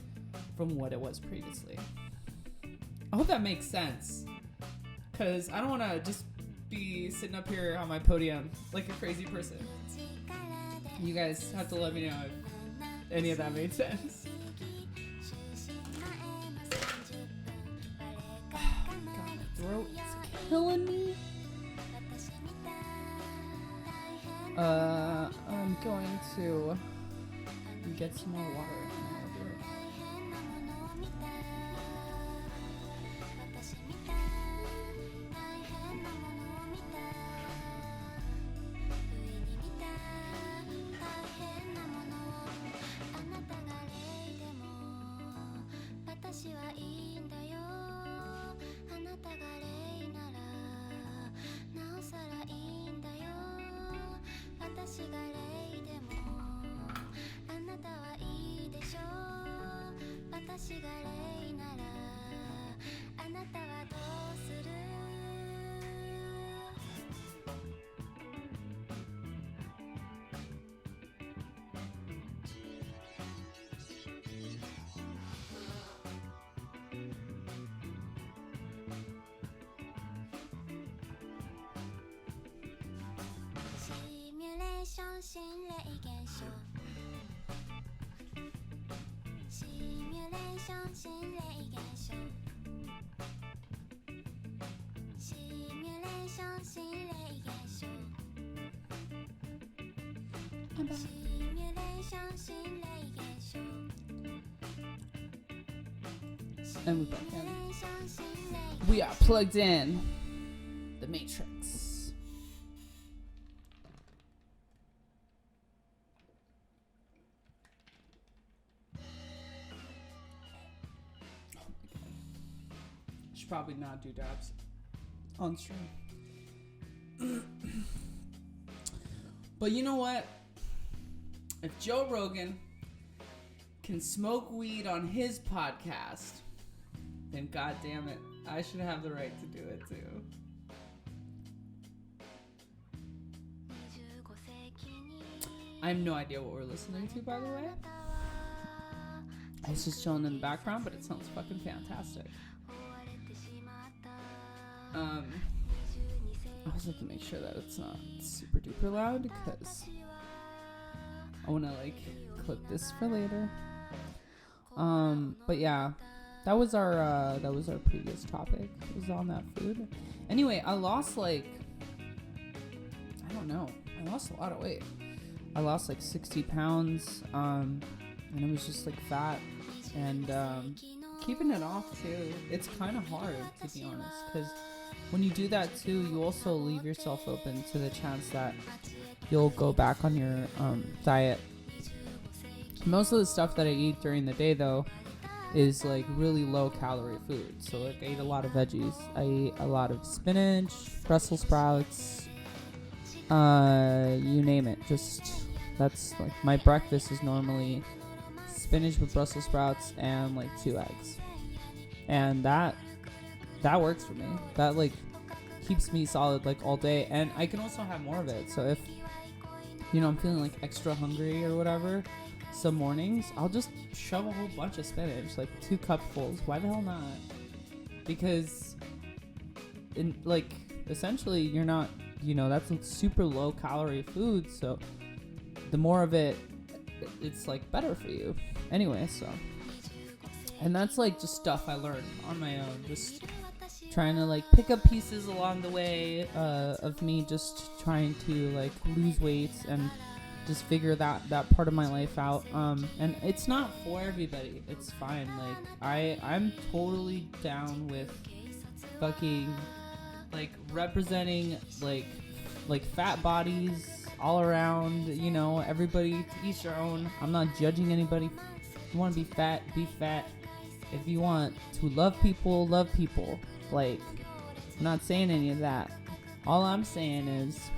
from what it was previously. I hope that makes sense. Because I don't want to just be sitting up here on my podium like a crazy person. You guys have to let me know if any of that made sense. God, my throat is killing me. I'm going to get some more water. And we're back in. We are plugged in. The Matrix. Should probably not do dabs on stream. But you know what? If Joe Rogan can smoke weed on his podcast, then goddamn it, I should have the right to do it too. I have no idea what we're listening to, by the way. It's just chilling in the background, but it sounds fucking fantastic. I also have to make sure that it's not super duper loud because I want to like clip this for later. But yeah, that was our previous topic. It was on that food. Anyway, I lost like, I don't know, I lost a lot of weight. I lost like 60 pounds, and it was just like fat, and keeping it off too. It's kind of hard, to be honest, because when you do that too, you also leave yourself open to the chance that you'll go back on your diet. Most of the stuff that I eat during the day though is like really low calorie food. So like I eat a lot of veggies. I eat a lot of spinach, Brussels sprouts, you name it. Just that's like my breakfast is normally spinach with Brussels sprouts and like 2 eggs. And that works for me. That like keeps me solid like all day, and I can also have more of it. So if I'm feeling like extra hungry or whatever, some mornings I'll just shove a whole bunch of spinach, like 2 cupfuls. Why the hell not? Because in like essentially you're not, that's a super low calorie food, so the more of it, it's like better for you anyway. So, and that's like just stuff I learned on my own, just trying to like pick up pieces along the way of me just trying to like lose weight and just figure that part of my life out. And it's not for everybody. It's fine. Like I'm totally down with fucking like representing like fat bodies all around, everybody to each their own. I'm not judging anybody. If you want to be fat, be fat. If you want to love people, love people. Like, I'm not saying any of that. All I'm saying is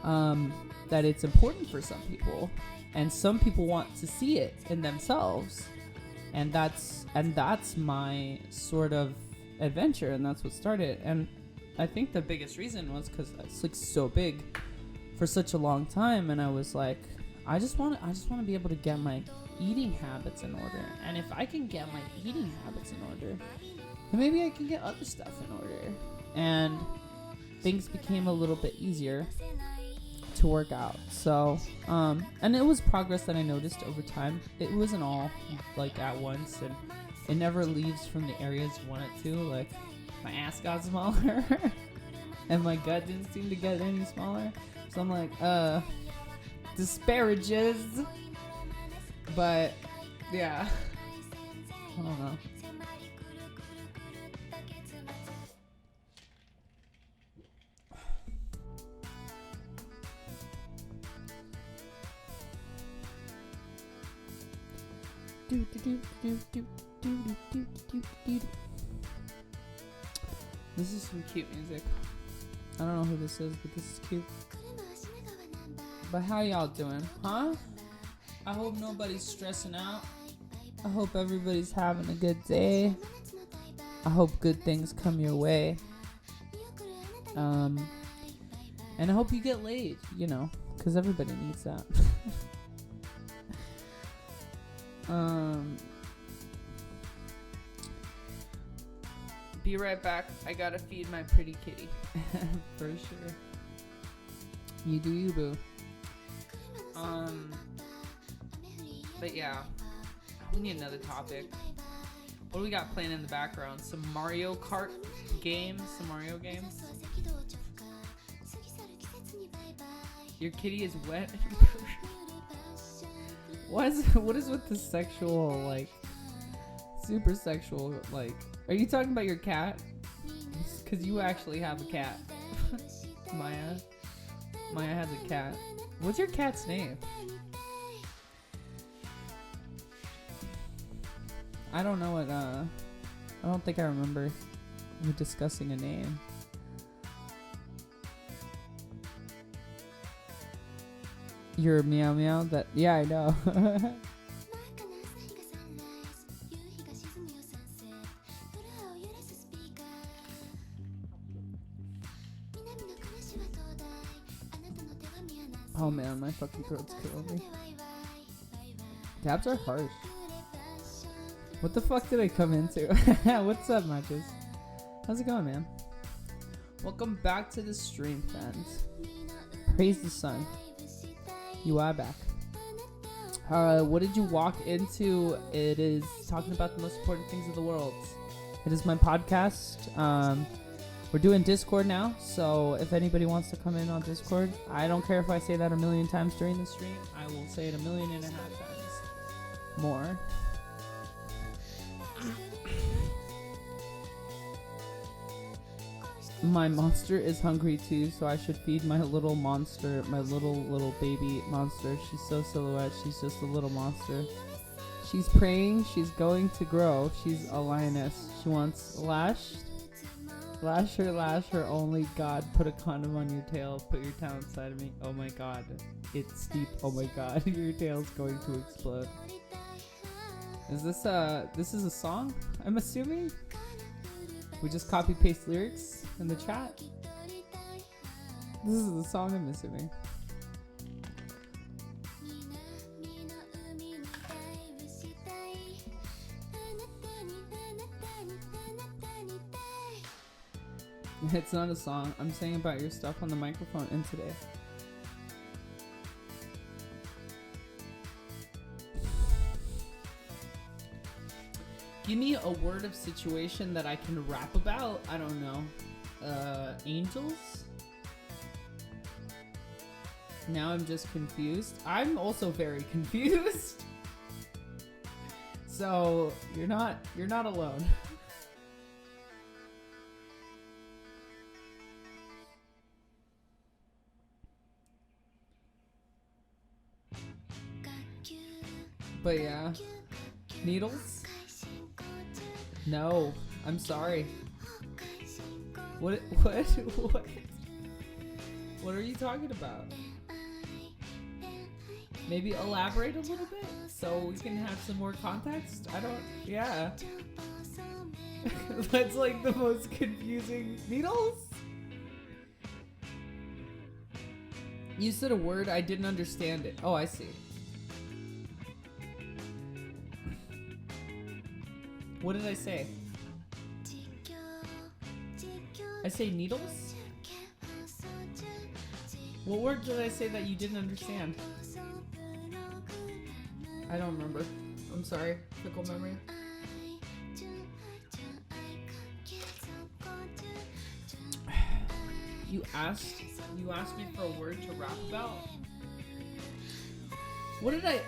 that it's important for some people, and some people want to see it in themselves, and that's my sort of adventure, and that's what started. And I think the biggest reason was because it's like so big for such a long time, and I was like, I just want to be able to get my eating habits in order. And if I can get my eating habits in order, then maybe I can get other stuff in order. And things became a little bit easier to work out. So, and it was progress that I noticed over time. It wasn't all like at once, and it never leaves from the areas you want it to. Like, my ass got smaller and my gut didn't seem to get any smaller. So I'm like, disparages. But yeah, I don't know. This is some cute music. I don't know who this is, but this is cute. But how y'all doing, huh? I hope nobody's stressing out. I hope everybody's having a good day. I hope good things come your way. And I hope you get laid, because everybody needs that. Be right back. I gotta feed my pretty kitty. For sure. You do you, boo. But yeah, we need another topic. What do we got playing in the background? Some Mario Kart games? Some Mario games? Your kitty is wet? What is with the sexual, like, Super sexual. Like, are you talking about your cat? Because you actually have a cat. Maya has a cat. What's your cat's name? I don't know what, I don't think I remember you discussing a name. Your meow meow? That, yeah, I know. Oh man, my fucking throat's killing me. Dabs are harsh. What the fuck did I come into? What's up, Matches? How's it going, man? Welcome back to the stream, fans. Praise the sun. You are back. What did you walk into? It is talking about the most important things of the world. It is my podcast. We're doing Discord now, so if anybody wants to come in on Discord, I don't care if I say that a million times during the stream. I will say it 1.5 million times more. My monster is hungry too, so I should feed my little monster, my little baby monster. She's so silhouette, she's just a little monster. She's praying, she's going to grow. She's a lioness. She wants lashed. Lash her, only God. Put a condom on your tail. Put your tail inside of me. Oh my God. It's steep. Oh my God. Your tail's going to explode. Is this is a song? I'm assuming? We just copy paste lyrics in the chat? This is the song, I'm assuming. It's not a song. I'm saying about your stuff on the microphone in today. Give me a word of situation that I can rap about. I don't know. Angels? Now I'm just confused. I'm also very confused. So you're not alone. But yeah. Needles? No, I'm sorry. What are you talking about? Maybe elaborate a little bit so we can have some more context? Yeah. That's like the most confusing. Needles? You said a word, I didn't understand it. Oh, I see. What did I say? I say needles? What word did I say that you didn't understand? I don't remember. I'm sorry. Fickle memory. You asked me for a word to rap about? What did I...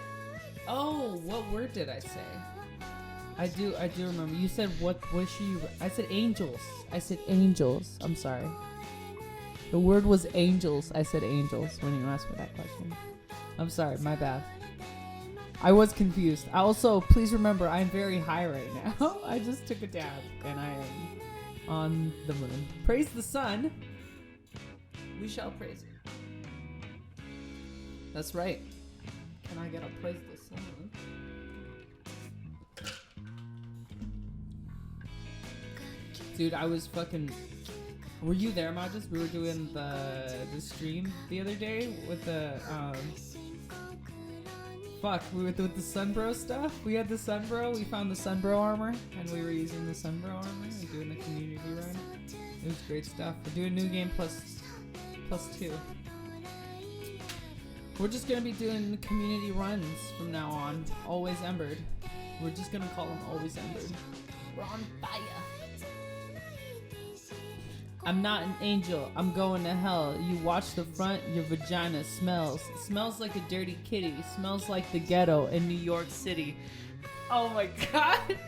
Oh, what word did I say? I do remember. You said what was she? I said angels. I'm sorry. The word was angels. I said angels when you asked me that question. I'm sorry, my bad. I was confused. Also, please remember, I'm very high right now. I just took a dab and I am on the moon. Praise the sun. We shall praise it. That's right. Can I get a praise the sun? Dude, I was fucking... Were you there, Majas? We were doing the stream the other day with the, with the Sunbro stuff. We had the Sunbro. We found the Sunbro armor, and we were using the Sunbro armor and doing the community run. It was great stuff. We're doing new game plus 2. We're just gonna be doing community runs from now on. Always Embered. We're just gonna call them Always Embered. We're on fire. I'm not an angel, I'm going to hell. You watch the front, your vagina smells. Smells like a dirty kitty. Smells like the ghetto in New York City. Oh my God.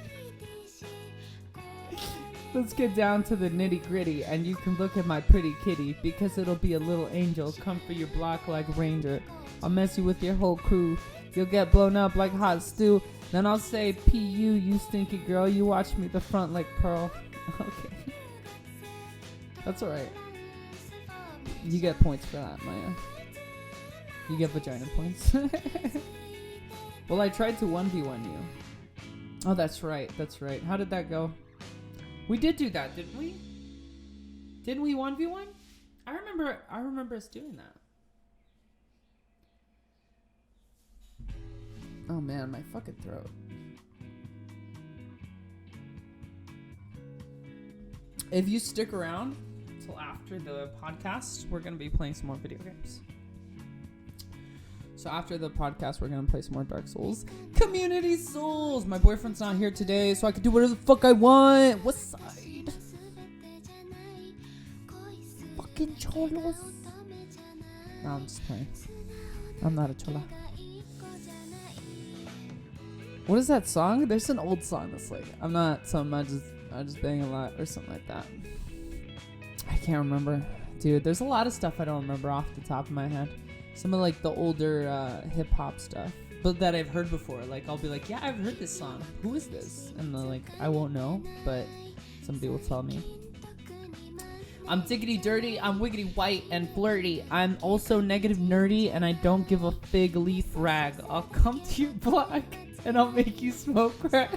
Let's get down to the nitty gritty, and you can look at my pretty kitty, because it'll be a little angel. Come for your block like ranger. I'll mess you with your whole crew. You'll get blown up like hot stew. Then I'll say, P.U., you stinky girl. You watch me the front like Pearl. Okay. That's alright. You get points for that, Maya. You get vagina points. Well, I tried to 1v1 you. Oh, that's right. That's right. How did that go? We did do that, didn't we? Didn't we 1v1? I remember us doing that. Oh man, my fucking throat. If you stick around till after the podcast, we're gonna be playing some more video games. So after the podcast, we're gonna play some more Dark Souls. Community Souls! My boyfriend's not here today, so I can do whatever the fuck I want. What side? Fucking cholos. No, I'm just playing. I'm not a chola. What is that song? There's an old song that's like, I'm not some, I just bang a lot or something like that. I can't remember. Dude, there's a lot of stuff I don't remember off the top of my head. Some of like the older hip hop stuff, but that I've heard before. Like I'll be like, yeah, I've heard this song. Who is this? And then like I won't know, but somebody will tell me. I'm diggity dirty. I'm wiggity white and flirty. I'm also negative nerdy, and I don't give a fig leaf rag. I'll come to your block and I'll make you smoke crack.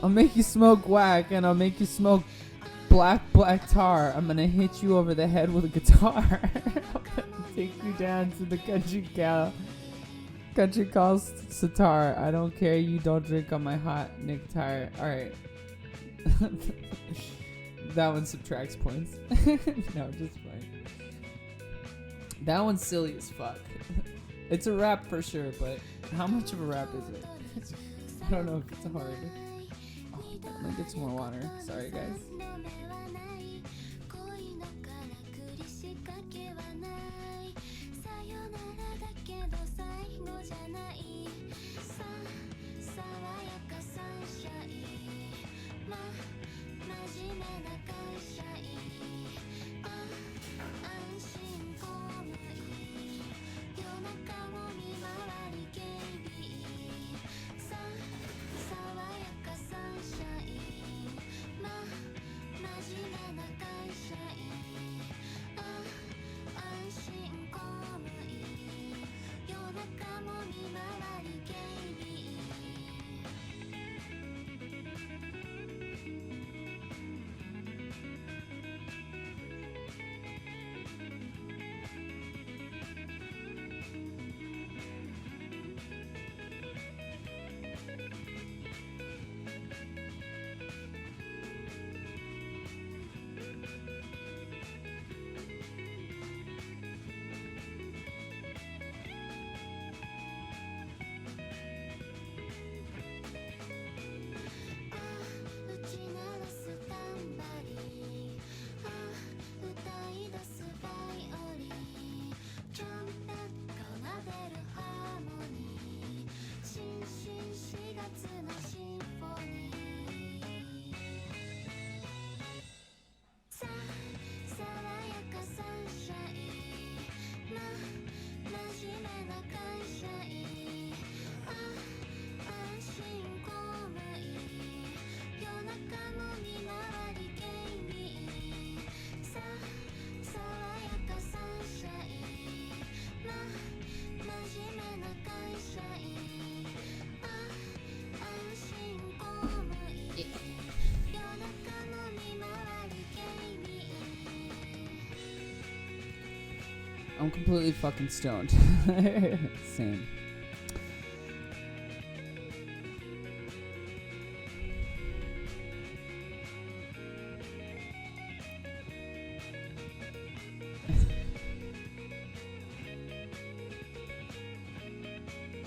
I'll make you smoke whack, and I'll make you smoke black tar. I'm gonna hit you over the head with a guitar. I'm gonna take you down to the country calls sitar. I don't care, you don't drink on my hot necktie. Alright. That one subtracts points. No, just fine. That one's silly as fuck. It's a rap for sure, but how much of a rap is it? I don't know if it's hard. Oh, let me get some more water. Sorry, guys. I'm completely fucking stoned. Same.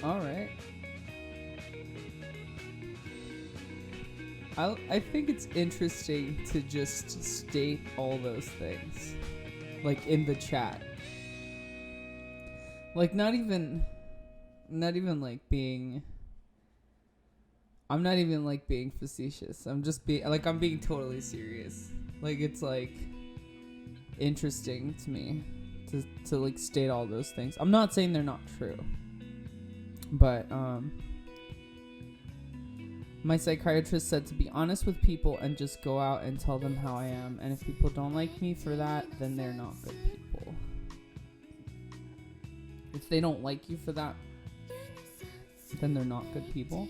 All right. I think it's interesting to just state all those things, like in the chat. Like not even like being I'm not even like being facetious. I'm just I'm being totally serious. Like it's like interesting to me to like state all those things. I'm not saying they're not true. But my psychiatrist said to be honest with people and just go out and tell them how I am. And if people don't like me for that, then they're not good people. If they don't like you for that, then they're not good people.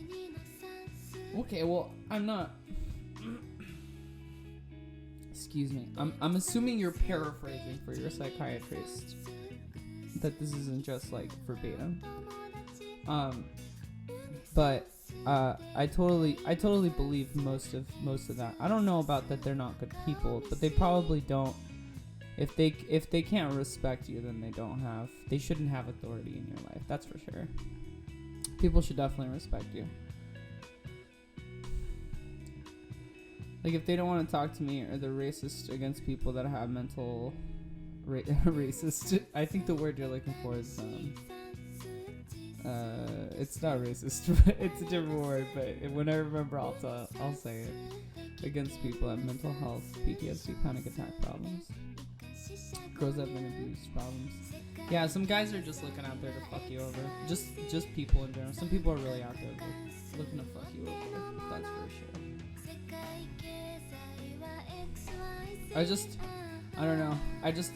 Okay, well, I'm not. Excuse me. I'm assuming you're paraphrasing for your psychiatrist. That this isn't just like verbatim. But I totally believe most of that. I don't know about that they're not good people, but they probably don't. If they can't respect you, then they shouldn't have authority in your life. That's for sure. People should definitely respect you. Like if they don't want to talk to me or they're racist against people that have mental racist. I think the word you're looking for is it's not racist. It's a different word, but when I remember, I'll say it. Against people that have mental health, PTSD, panic attack problems, girls that have been abused problems. Yeah, some guys are just looking out there to fuck you over. Just people in general. Some people are really out there looking to fuck you over. That's for sure. I don't know.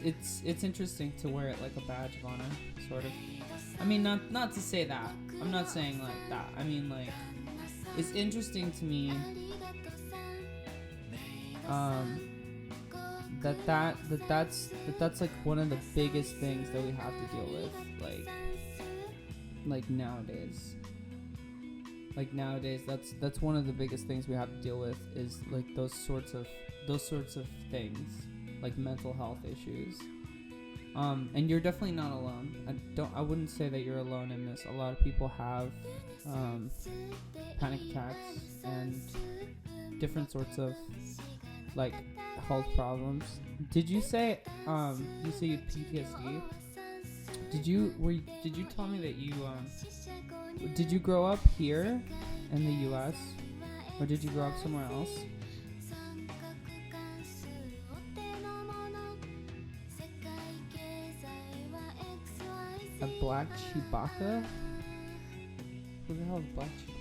It's interesting to wear it like a badge of honor, sort of. I mean, not to say that. I'm not saying like that. I mean, like, it's interesting to me that's like one of the biggest things that we have to deal with, like nowadays. Like nowadays, that's one of the biggest things we have to deal with is like those sorts of things, like mental health issues. And you're definitely not alone. I wouldn't say that you're alone in this. A lot of people have panic attacks and different sorts of like health problems. Did you say you had PTSD? Did you tell me that you did you grow up here in the US or did you grow up somewhere else? A black Chewbacca? Who the hell is black Chewbacca?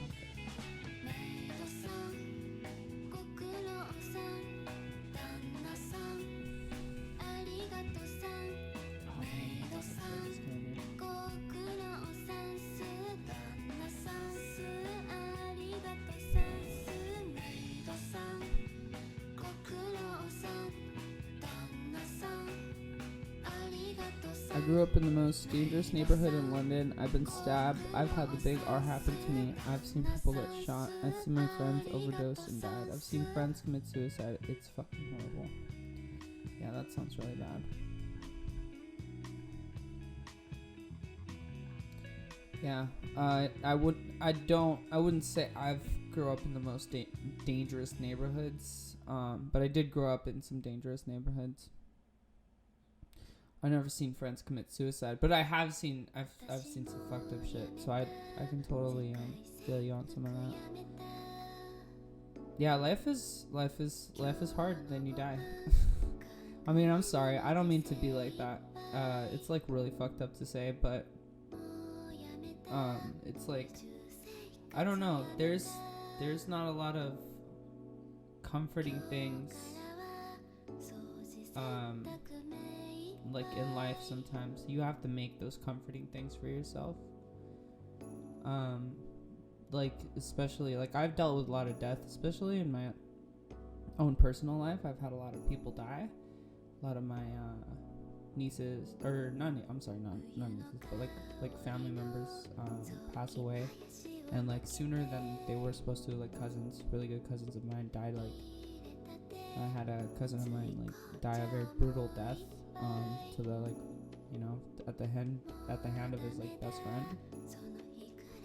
I grew up in the most dangerous neighborhood in London. I've been stabbed. I've had the big R happen to me. I've seen people get shot. I've seen my friends overdose and died. I've seen friends commit suicide. It's fucking horrible. Yeah, that sounds really bad. Yeah, I wouldn't say I've grew up in the most dangerous neighborhoods. But I did grow up in some dangerous neighborhoods. I've never seen friends commit suicide, but I've seen some fucked up shit, so I can totally feel you on some of that. Yeah, life is hard, then you die. I mean, I'm sorry, I don't mean to be like that. It's like really fucked up to say, but it's like, I don't know. There's not a lot of comforting things. Like in life, sometimes you have to make those comforting things for yourself. Like especially like I've dealt with a lot of death, especially in my own personal life. I've had a lot of people die. A lot of my nieces, or not nieces, but like family members pass away, and like sooner than they were supposed to. Like cousins, really good cousins of mine died. Like I had a cousin of mine like die a very brutal death. To the like, you know, at the hand of his like best friend,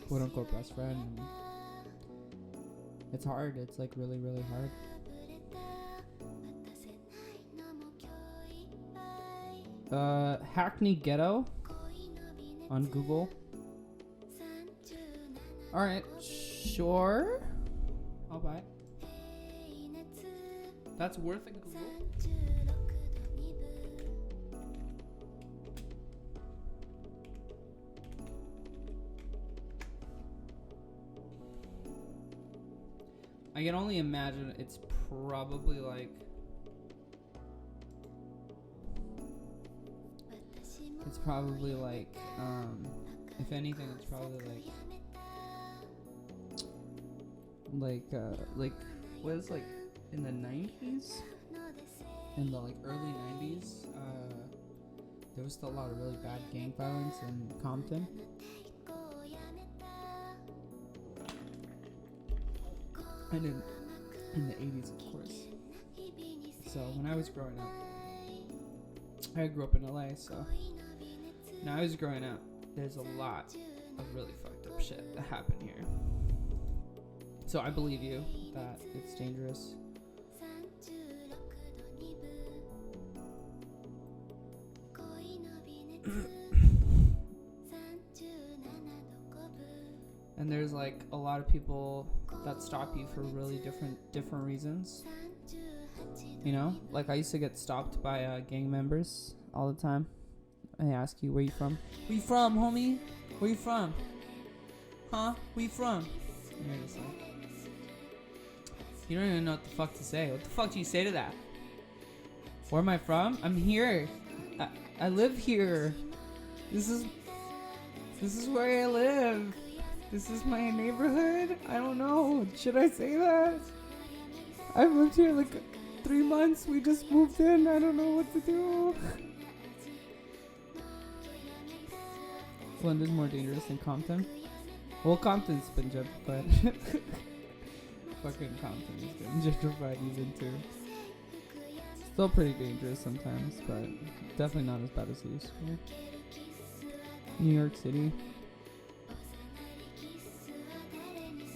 quote unquote best friend. And it's hard. It's like really, really hard. Hackney Ghetto on Google. All right, sure. I'll buy it. That's worth a Google. I can only imagine it's probably like... It's probably like, if anything, it's probably like what is like in the 90s? In the like early 90s, there was still a lot of really bad gang violence in Compton. And in the 80s, of course. So when I was growing up, I grew up in LA, so when I was growing up, there's a lot of really fucked up shit that happened here. So I believe you that it's dangerous. And there's like a lot of people that stop you for really different reasons. You know, like I used to get stopped by gang members all the time. They ask you, where you from? Where you from, homie? Where you from? Huh? Where you from? And you're just like, you don't even know what the fuck to say. What the fuck do you say to that? Where am I from? I'm here. I live here. This is where I live. This is my neighborhood. I don't know. Should I say that? I've lived here like 3 months. We just moved in. I don't know what to do. London's more dangerous than Compton. Well, Compton's been gentrified. Fucking Compton is getting gentrified even too. Still pretty dangerous sometimes, but definitely not as bad as it used to be. New York City.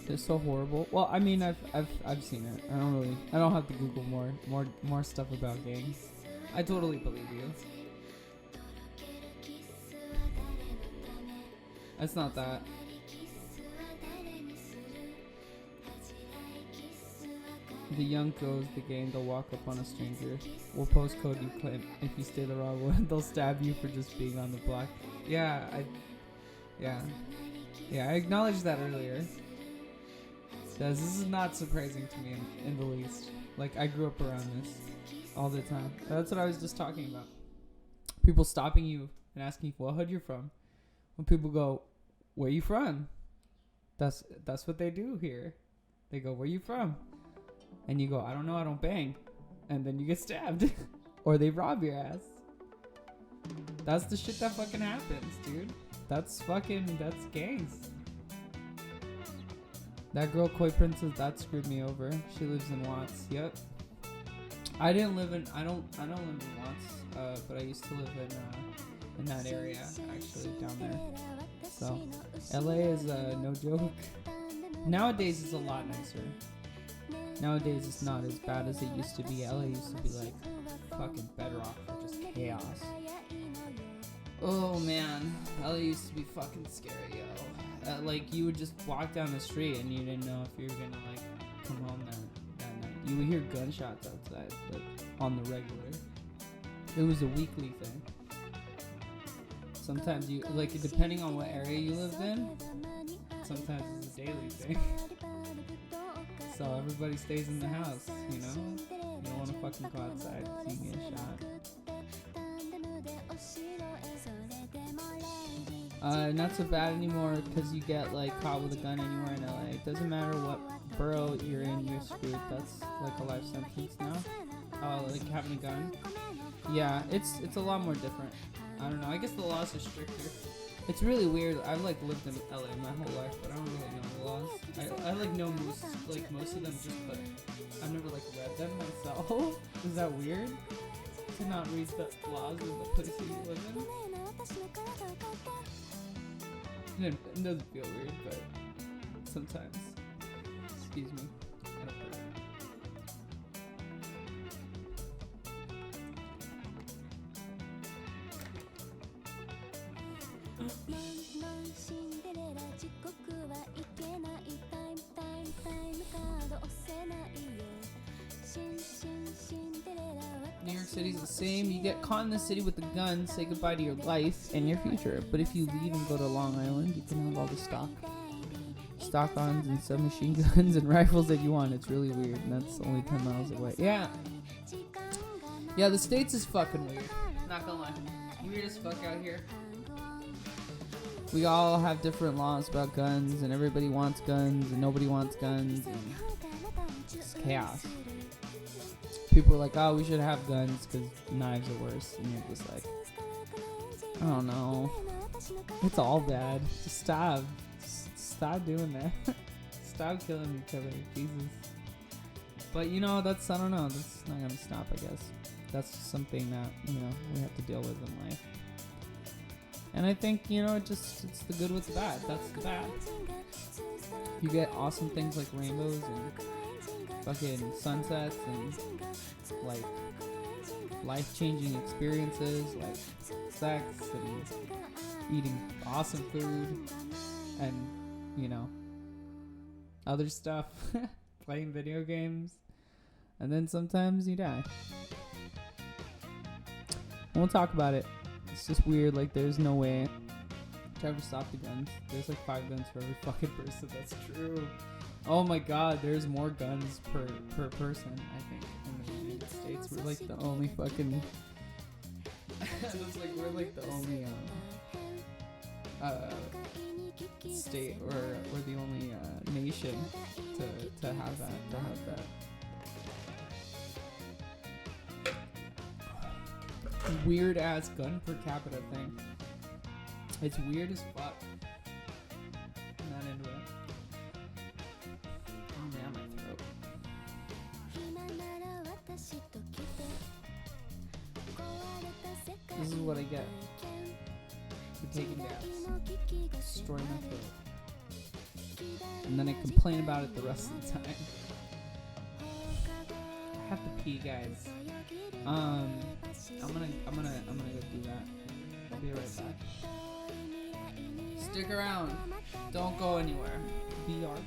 It's so horrible. Well, I mean, I've seen it. I don't have to Google more stuff about gangs. I totally believe you. It's not that. The young goes the game. They'll walk up on a stranger. Will postcode you claim. If you stay the wrong way, they'll stab you for just being on the block. Yeah, I acknowledged that earlier. This is not surprising to me in the least. Like, I grew up around this all the time. That's what I was just talking about. People stopping you and asking what hood you're from. When people go, where you from? That's what they do here. They go, where you from? And you go, I don't know, I don't bang. And then you get stabbed. Or they rob your ass. That's the shit that fucking happens, dude. That's gangs. That girl, Koi Princess, that screwed me over. She lives in Watts. Yep. I don't live in Watts, but I used to live in that area, actually, down there. So, LA is no joke. Nowadays, it's a lot nicer. Nowadays, it's not as bad as it used to be. LA used to be like fucking bedrock for just chaos. Oh man, LA used to be fucking scary, yo. Like, you would just walk down the street and you didn't know if you were gonna like come home that night. You would hear gunshots outside, like on the regular. It was a weekly thing. Sometimes you, like, depending on what area you lived in, sometimes it's a daily thing. So everybody stays in the house, you know? You don't want to fucking go outside so you get shot. Not so bad anymore because you get like caught with a gun anywhere in LA. It doesn't matter what borough you're in, you're screwed. That's like a life sentence now. Like having a gun. Yeah, it's a lot more different. I don't know. I guess the laws are stricter. It's really weird. I've like lived in LA my whole life, but I don't really know the laws. I like know most of them just, but I've never like read them myself. Is that weird? To not read the laws of the place you live in? It doesn't feel weird, but sometimes. Excuse me. I don't know. York City's the same. You get caught in the city with the gun, say goodbye to your life and your future. But if you leave and go to Long Island, you can have all the stock guns and submachine guns and rifles that you want. It's really weird, and that's only 10 miles away. Yeah, the States is fucking weird. Not gonna lie, weird as fuck out here. We all have different laws about guns, and everybody wants guns, and nobody wants guns, and it's chaos. People are like, oh, we should have guns because knives are worse, and you're just like, I don't know. It's all bad. Just stop. Stop doing that. Stop killing each other. Jesus. But that's, I don't know. That's not gonna stop, I guess. That's something that, we have to deal with in life. And I think, it's the good with the bad. That's the bad. You get awesome things like rainbows and fucking sunsets and like life-changing experiences like sex and eating awesome food and, other stuff. Playing video games. And then sometimes you die. We'll talk about it. It's just weird, like there's no way to ever stop the guns. There's like 5 guns for every fucking person. That's true. Oh my god, there's more guns per person, I think, in the United States. We're like the only fucking we're like the only state or the only nation to have that. Weird ass gun per capita thing. It's weird as fuck. I'm not into it. Oh man, my throat. This is what I get for taking dabs. Destroy my throat. And then I complain about it the rest of the time. I have to pee, guys. I'm gonna go do that. I'll be right back. Stick around. Don't go anywhere. BRB.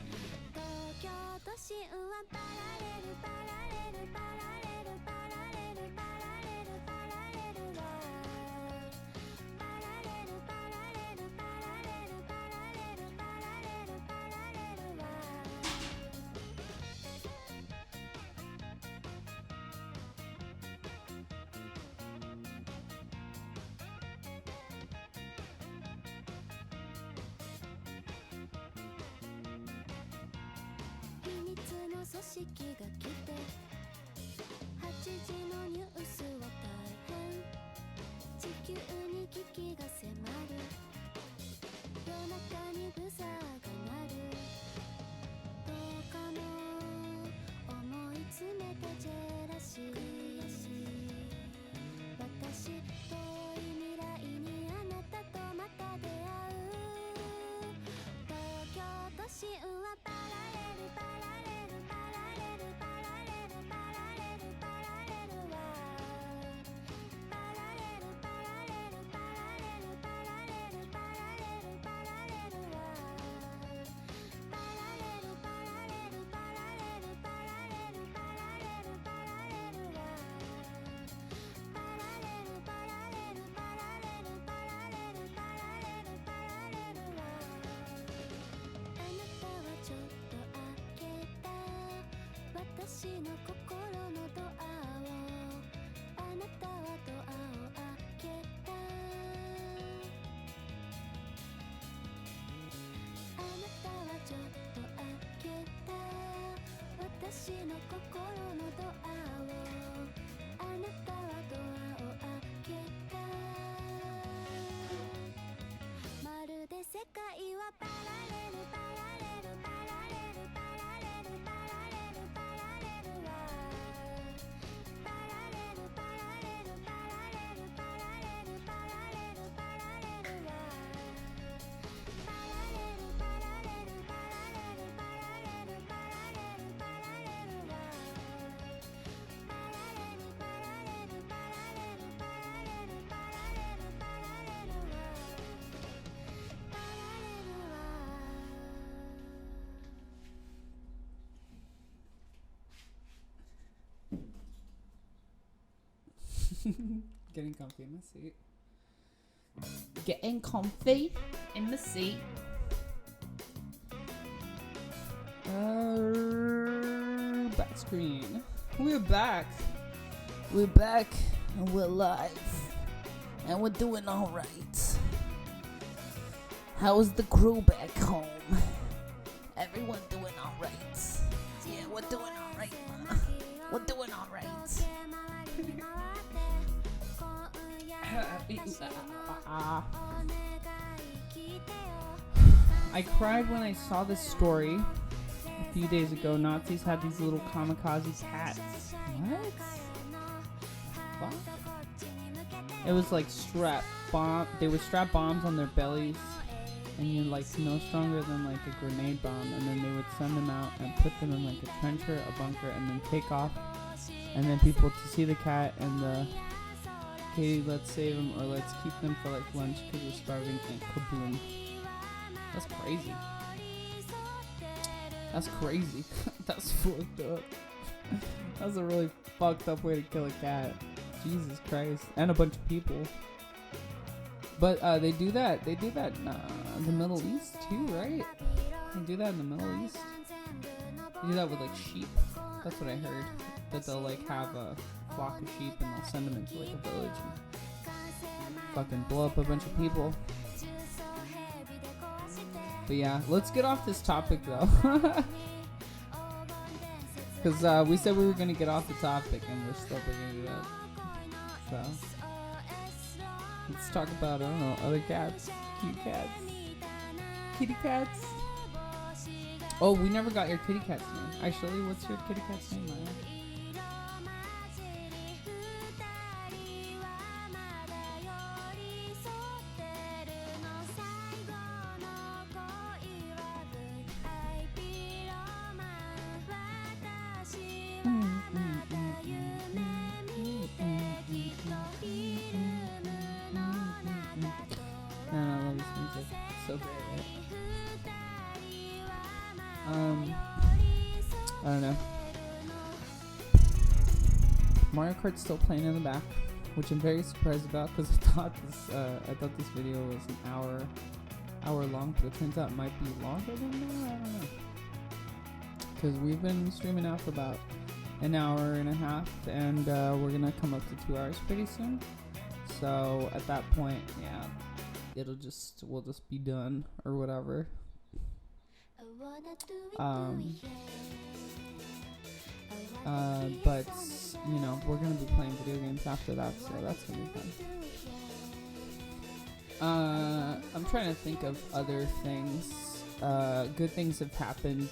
Getting comfy in my seat. Getting comfy in the seat. Back screen. We're back. We're back and we're live. And we're doing alright. How's the crew back home? Everyone doing alright. Yeah, we're doing alright, man. We're doing alright. I cried when I saw this story a few days ago. Nazis had these little kamikaze cats. What? Fuck? It was like they would strap bombs on their bellies, and you're like no stronger than like a grenade bomb, and then they would send them out and put them in like a trencher, a bunker, and then take off, and then people to see the cat and the okay, let's save them or let's keep them for like lunch because we're starving, and kaboom. That's crazy. That's crazy. That's fucked up. That's a really fucked up way to kill a cat. Jesus Christ. And a bunch of people. But they do that in the Middle East too, right? They do that in the Middle East. They do that with like sheep. That's what I heard. That they'll like have a flock of sheep and they'll send them into like a village and fucking blow up a bunch of people. But yeah, let's get off this topic though. Because we said we were going to get off the topic and we're still bringing it up. So, let's talk about, I don't know, other cats. Cute cats. Kitty cats. Oh, we never got your kitty cat's name. Actually, what's your kitty cat's name, Maya? I don't know. Mario Kart's still playing in the back, which I'm very surprised about because I thought this video was an hour long, but it turns out it might be longer than that. I don't know. Because we've been streaming out for about an hour and a half, and we're gonna come up to 2 hours pretty soon. So at that point, yeah, we'll just be done or whatever. But you know, we're gonna be playing video games after that, so that's gonna be fun. I'm trying to think of other things. Good things have happened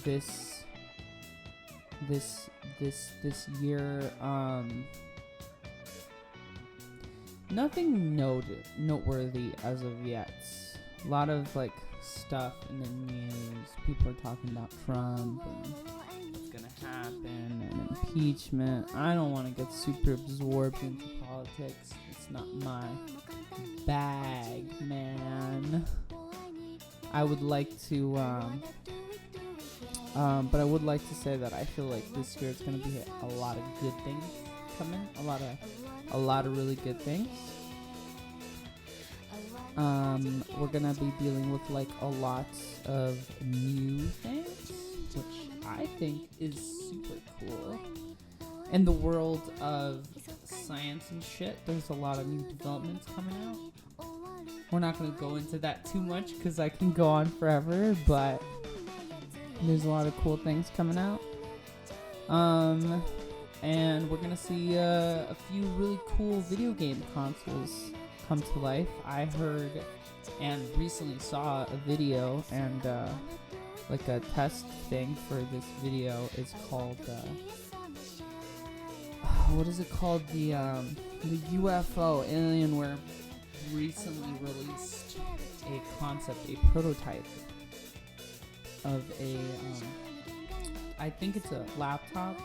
this year. Nothing noteworthy as of yet. A lot of like stuff in the news. People are talking about Trump and what's gonna happen and impeachment. I don't want to get super absorbed into politics. It's not my bag, man. I would like to, but I would like to say that I feel like this year it's gonna be a lot of good things coming. A lot of really good things. We're gonna be dealing with like a lot of new things, which I think is super cool. In the world of science and shit, there's a lot of new developments coming out. We're not gonna go into that too much because I can go on forever, but there's a lot of cool things coming out. And we're gonna see a few really cool video game consoles come to life. I heard and recently saw a video and like a test thing for this video is called what is it called? The UFO Alienware recently released a concept, a prototype of a I think it's a laptop.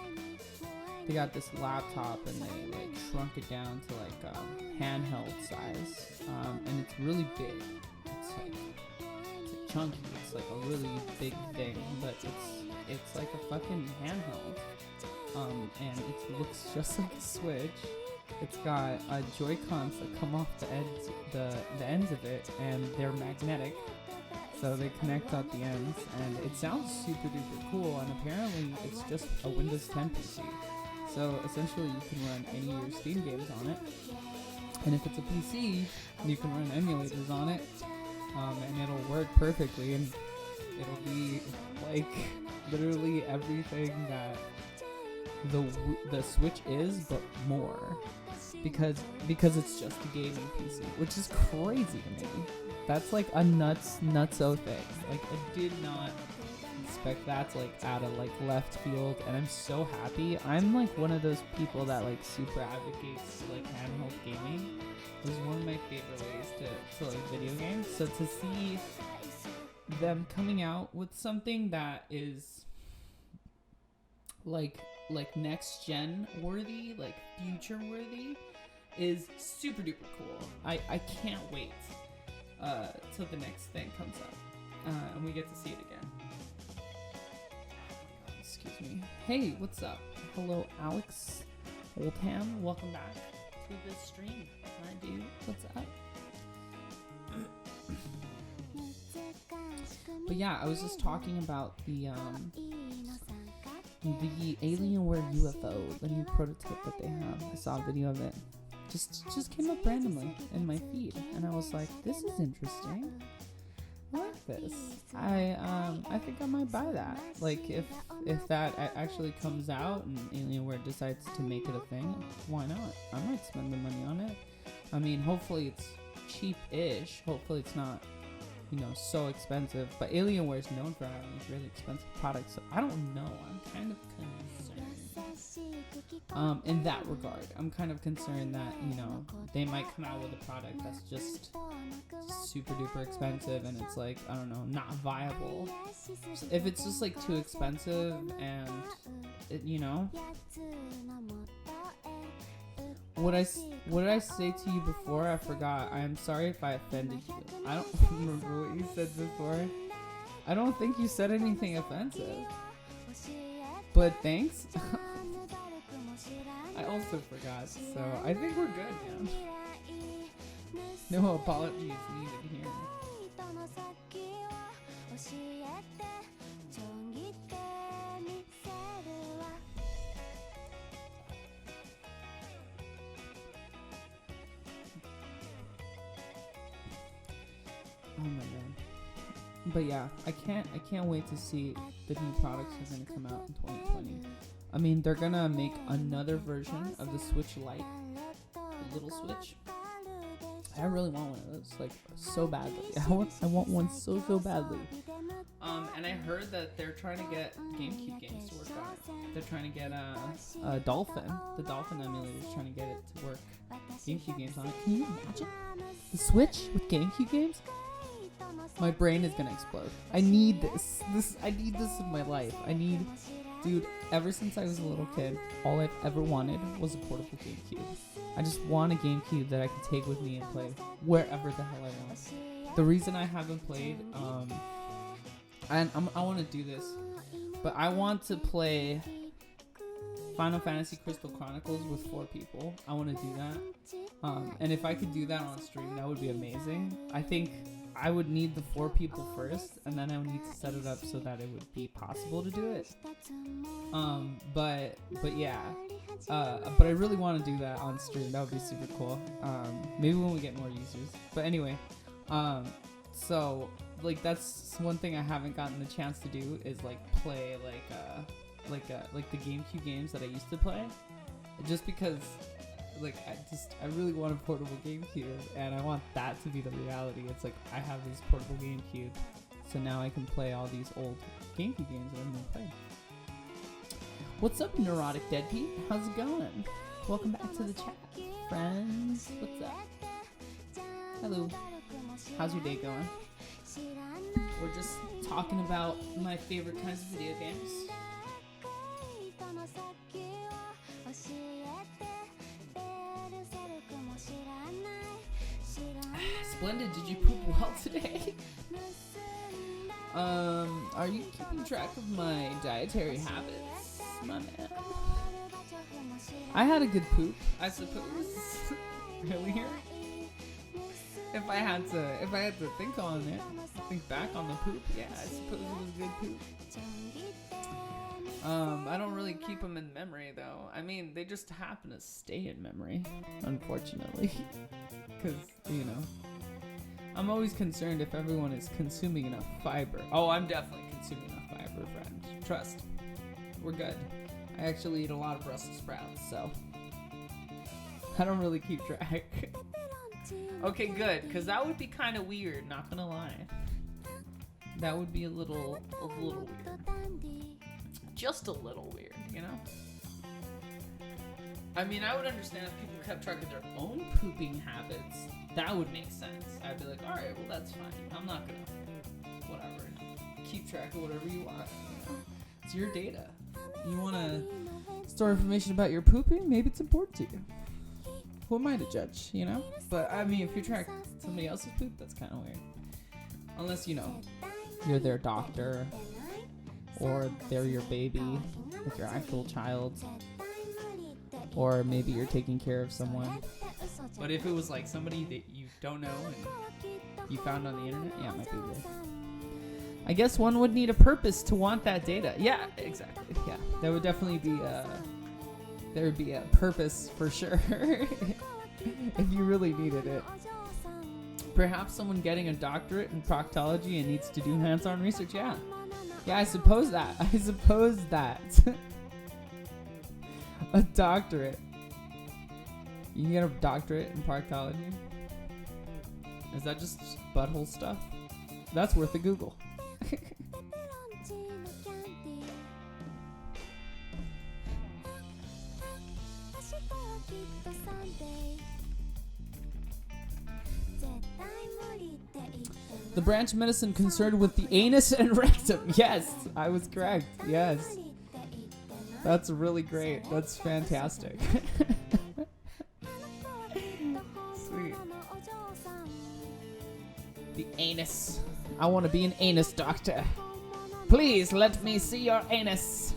They got this laptop and they like shrunk it down to like handheld size, and it's really big. It's chunky. It's like a really big thing, but it's like a fucking handheld, and it looks just like a Switch. It's got Joy-Cons that come off the ends of it, and they're magnetic, so they connect at the ends, and it sounds super duper cool. And apparently, it's just a Windows 10 PC, so essentially you can run any of your Steam games on it. And if it's a PC, you can run emulators on it, and it'll work perfectly, and it'll be like literally everything that the Switch is, but more, because it's just a gaming PC, which is crazy to me. That's like a nutso thing. Like, I did not expect that to like out of like left field, and I'm so happy. I'm like one of those people that like super advocates like handheld gaming. It was one of my favorite ways to like video games. So to see them coming out with something that is like next gen worthy, like future worthy, is super duper cool. I can't wait till the next thing comes up and we get to see it again. Excuse me. Hey, what's up? Hello, Alex Oldham. Welcome back to the stream. Hi, dude. What's up? But yeah, I was just talking about the Alienware UFO, the new prototype that they have. I saw a video of it. Just came up randomly in my feed, and I was like, this is interesting. I like this. I think I might buy that. Like, if that actually comes out and Alienware decides to make it a thing, why not? I might spend the money on it. I mean, hopefully it's cheap-ish. Hopefully it's not, so expensive. But Alienware is known for having these really expensive products, so I don't know. I'm kind of concerned. In that regard, I'm kind of concerned that, they might come out with a product that's just super duper expensive, and it's like, I don't know, not viable. So if it's just like too expensive and it, what did I say to you before? I forgot. I am sorry if I offended you. I don't remember what you said before. I don't think you said anything offensive. But thanks. I also forgot, so I think we're good, man. No apologies needed here. Oh my god. But yeah, I can't wait to see the new products that are gonna come out in 2020. I mean, they're gonna make another version of the Switch Lite, the little Switch. I really want one of those, like, so badly. I want one so badly. And I heard that they're trying to get GameCube games to work on it. They're trying to get a Dolphin. The Dolphin emulator is trying to get it to work GameCube games on it. Can you imagine the Switch with GameCube games? My brain is gonna explode. I need this. I need this in my life. Dude, ever since I was a little kid, all I've ever wanted was a portable GameCube. I just want a GameCube that I can take with me and play wherever the hell I want. The reason I haven't played, and I want to do this, but I want to play Final Fantasy Crystal Chronicles with 4 people. I want to do that. And if I could do that on stream, that would be amazing. I think I would need the 4 people first, and then I would need to set it up so that it would be possible to do it. But yeah. But I really want to do that on stream. That would be super cool. Maybe when we get more users. But anyway, so like that's one thing I haven't gotten the chance to do is like play like the GameCube games that I used to play, just because like I really want a portable GameCube, and I want that to be the reality. It's like I have this portable GameCube, so now I can play all these old GameCube games that I've been playing. What's up, Neurotic Deadbeat? How's it going? Welcome back to the chat, friends. What's up? Hello. How's your day going? We're just talking about my favorite kinds of video games. Splendid, did you poop well today? Are you keeping track of my dietary habits, my man? I had a good poop, I suppose. Earlier. If I had to think on it, think back on the poop, yeah, I suppose it was a good poop. I don't really keep them in memory though. I mean, they just happen to stay in memory, unfortunately. Because, you know, I'm always concerned if everyone is consuming enough fiber. Oh, I'm definitely consuming enough fiber, friend. Trust. We're good. I actually eat a lot of Brussels sprouts, so I don't really keep track. Okay, good, because that would be kind of weird, not gonna lie. That would be a little weird. Just a little weird, you know? I mean, I would understand if people kept track of their own pooping habits. That would make sense. I'd be like, alright, well, that's fine. I'm not gonna, whatever, keep track of whatever you want, you know? It's your data. You wanna store information about your pooping? Maybe it's important to you. Who am I to judge, you know? But, I mean, if you track somebody else's poop, that's kind of weird. Unless, you know, you're their doctor, or they're your baby, like your actual child, or maybe you're taking care of someone. But if it was like somebody that you don't know and you found on the internet, yeah, it might be weird. I guess one would need a purpose to want that data. Yeah, exactly. Yeah, there would definitely be there would be a purpose for sure if you really needed it. Perhaps someone getting a doctorate in proctology and needs to do hands-on research. Yeah, I suppose that. A doctorate. You can get a doctorate in proctology. Is that just butthole stuff? That's worth a Google. The branch of medicine concerned with the anus and rectum. Yes, I was correct. Yes. That's really great. That's fantastic. Sweet. The anus. I want to be an anus doctor. Please let me see your anus,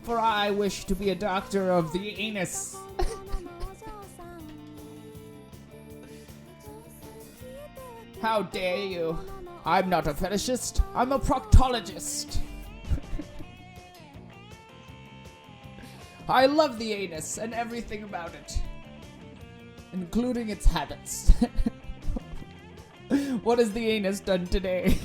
for I wish to be a doctor of the anus. How dare you? I'm not a fetishist. I'm a proctologist. I love the anus and everything about it, including its habits. What has the anus done today?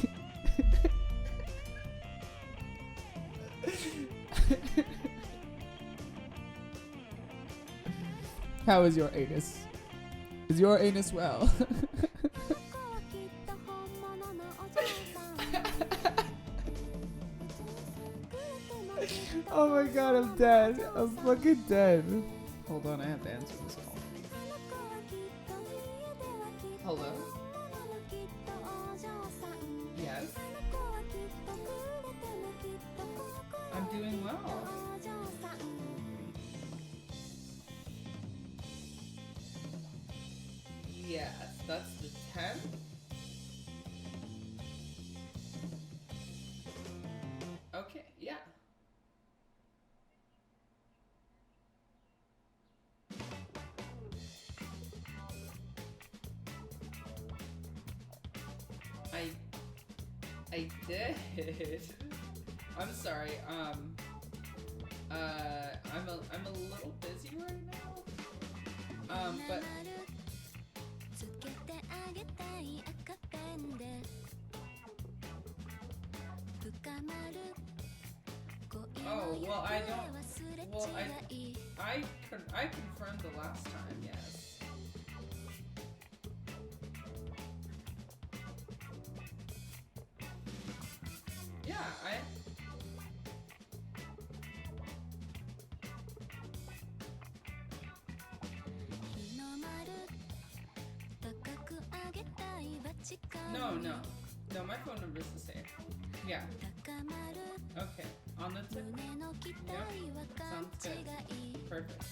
How is your anus? Is your anus well? Oh my god, I'm dead. I'm fucking dead. Hold on, I have to answer this call. Hello? Yes? I'm doing well. Yes, that's the 10th. Okay, yeah. I did. I'm sorry. I'm a little busy right now. But oh well, I don't. Well, I confirmed the last time. Yes. Yeah, No, my phone number is the same. Yeah. Okay, on the tip. Yep, sounds good. Perfect.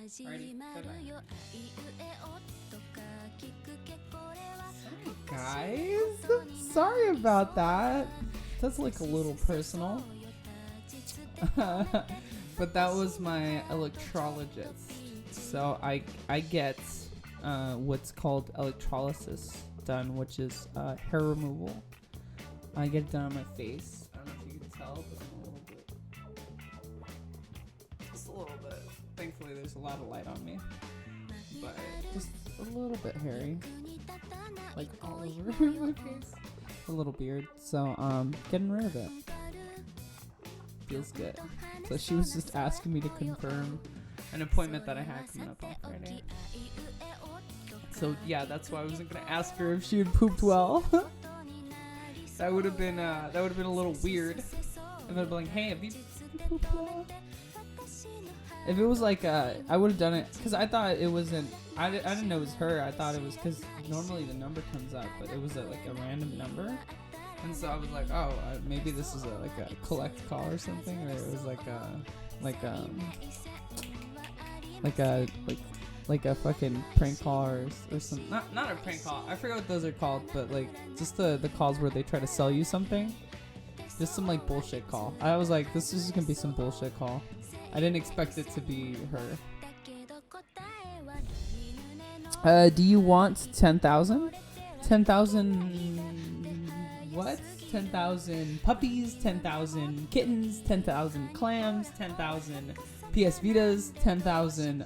Alrighty, bye-bye. Sorry, guys. Sorry about that. That's like a little personal. But that was my electrologist. So I get what's called electrolysis done, which is hair removal. I get it done on my face. I don't know if you can tell, but I'm a little bit. Just a little bit. Thankfully, there's a lot of light on me. But just a little bit hairy. Like all over my face. A little beard. So, getting rid of it. Feels good. So she was just asking me to confirm an appointment that I had coming up on Friday. So yeah, that's why I wasn't gonna ask her if she had pooped well. That would have been a little weird. If I'd been like, hey, have you pooped well? If it was like I would have done it because I thought it wasn't. I didn't know it was her. I thought it was because normally the number comes up, but it was like a random number. And so I was like, oh, maybe this is like a collect call or something, or it was like a fucking prank call or something. Not a prank call. I forget what those are called, but like just the calls where they try to sell you something. Just some like bullshit call. I was like, this is just gonna be some bullshit call. I didn't expect it to be her. Do you want 10,000? 10,000 what? 10,000 puppies, 10,000 kittens, 10,000 clams, 10,000 PS Vitas, 10,000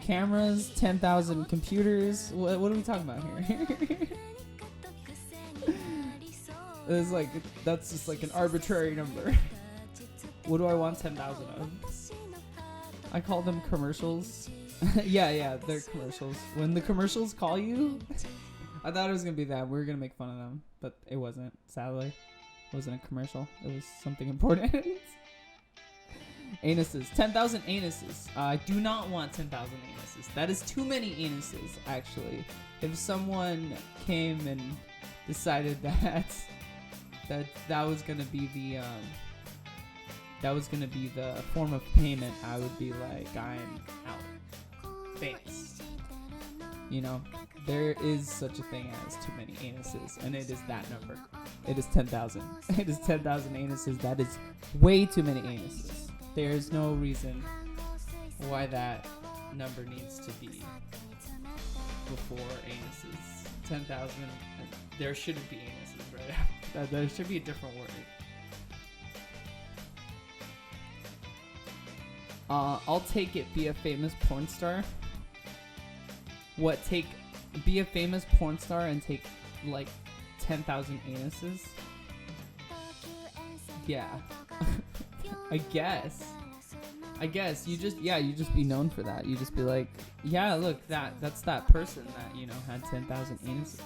cameras, 10,000 computers. What are we talking about here? It's like, that's just like an arbitrary number. What do I want 10,000 of? I call them commercials. yeah, they're commercials. When the commercials call you, I thought it was going to be that. We were going to make fun of them, but it wasn't, sadly. It wasn't a commercial. It was something important. Anuses. 10,000 anuses. I do not want 10,000 anuses. That is too many anuses, actually. If someone came and decided that was going to be the form of payment, I would be like, I'm out. Thanks. You know, there is such a thing as too many anuses, and it is that number. It is 10,000. It is 10,000 anuses. That is way too many anuses. There is no reason why that number needs to be before anuses. 10,000. There shouldn't be anuses right after. There should be a different word. I'll take it. Be a famous porn star. What? Be a famous porn star and take like 10,000 anuses? Yeah. I guess you just be known for that. You just be like, yeah, look, that's that person that, you know, had 10,000 anuses.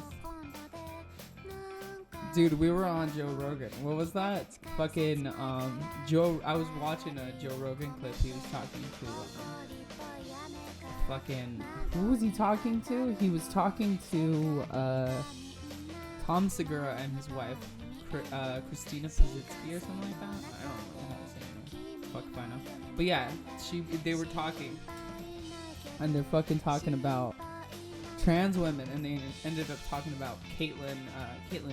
Dude, we were on Joe Rogan. What was that? Fucking Joe. I was watching a Joe Rogan clip. He was talking to fucking, who was he talking to? He was talking to Tom Segura and his wife, Christina Pazitsky or something like that. I don't know how to say it. Fuck if I know. But yeah, they were talking, and they're fucking talking about trans women, and they ended up talking about Caitlyn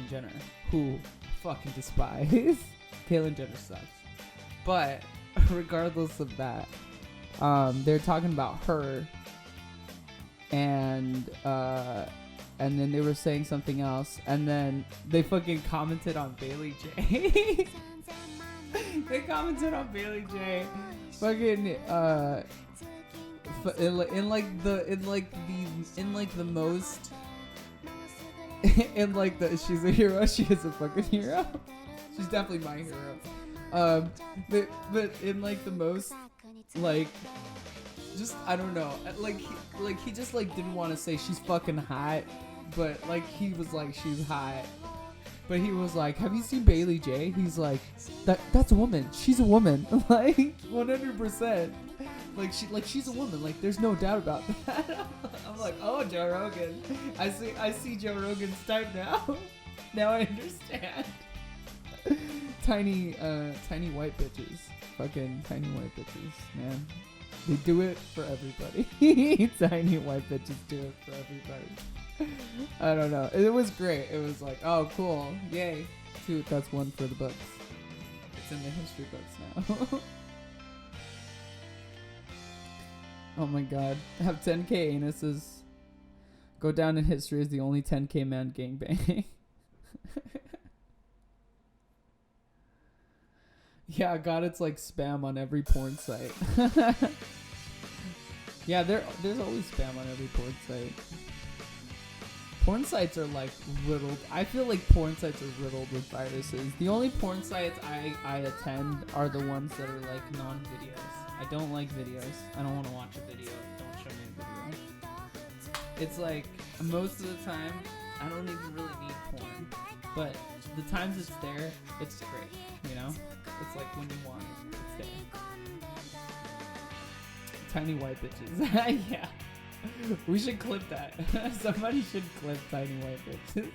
Jenner, who fucking despise. Caitlyn Jenner sucks. But regardless of that, they're talking about her, and then they were saying something else, and then they fucking commented on Bailey J. They commented on Bailey J. Fucking in like the most she's a hero. She is a fucking hero. She's definitely my hero. But in like the most like, just I don't know, like he just like didn't want to say she's fucking hot, but like he was like she's hot. But he was like, have you seen Bailey J? He's like, that's a woman. She's a woman. Like 100%. Like she's a woman. Like there's no doubt about that. I'm like, oh, Joe Rogan. I see Joe Rogan's type now. Now I understand. Tiny white bitches. Fucking tiny white bitches, man. They do it for everybody. Tiny white bitches do it for everybody. I don't know. It was great. It was like, oh, cool. Yay. Dude, that's one for the books. It's in the history books now. Oh my god. Have 10k anuses. Go down in history as the only 10k man gangbang. Yeah, God, it's like spam on every porn site. Yeah, there's always spam on every porn site. Porn sites are like riddled. I feel like porn sites are riddled with viruses. The only porn sites I attend are the ones that are like non-videos. I don't like videos. I don't want to watch a video. Don't show me a video. It's like most of the time I don't even really need porn, but the times it's there, it's great. You know, it's like when you want it, it's there. Tiny white bitches. Yeah. We should clip that. Somebody should clip tiny white bitches.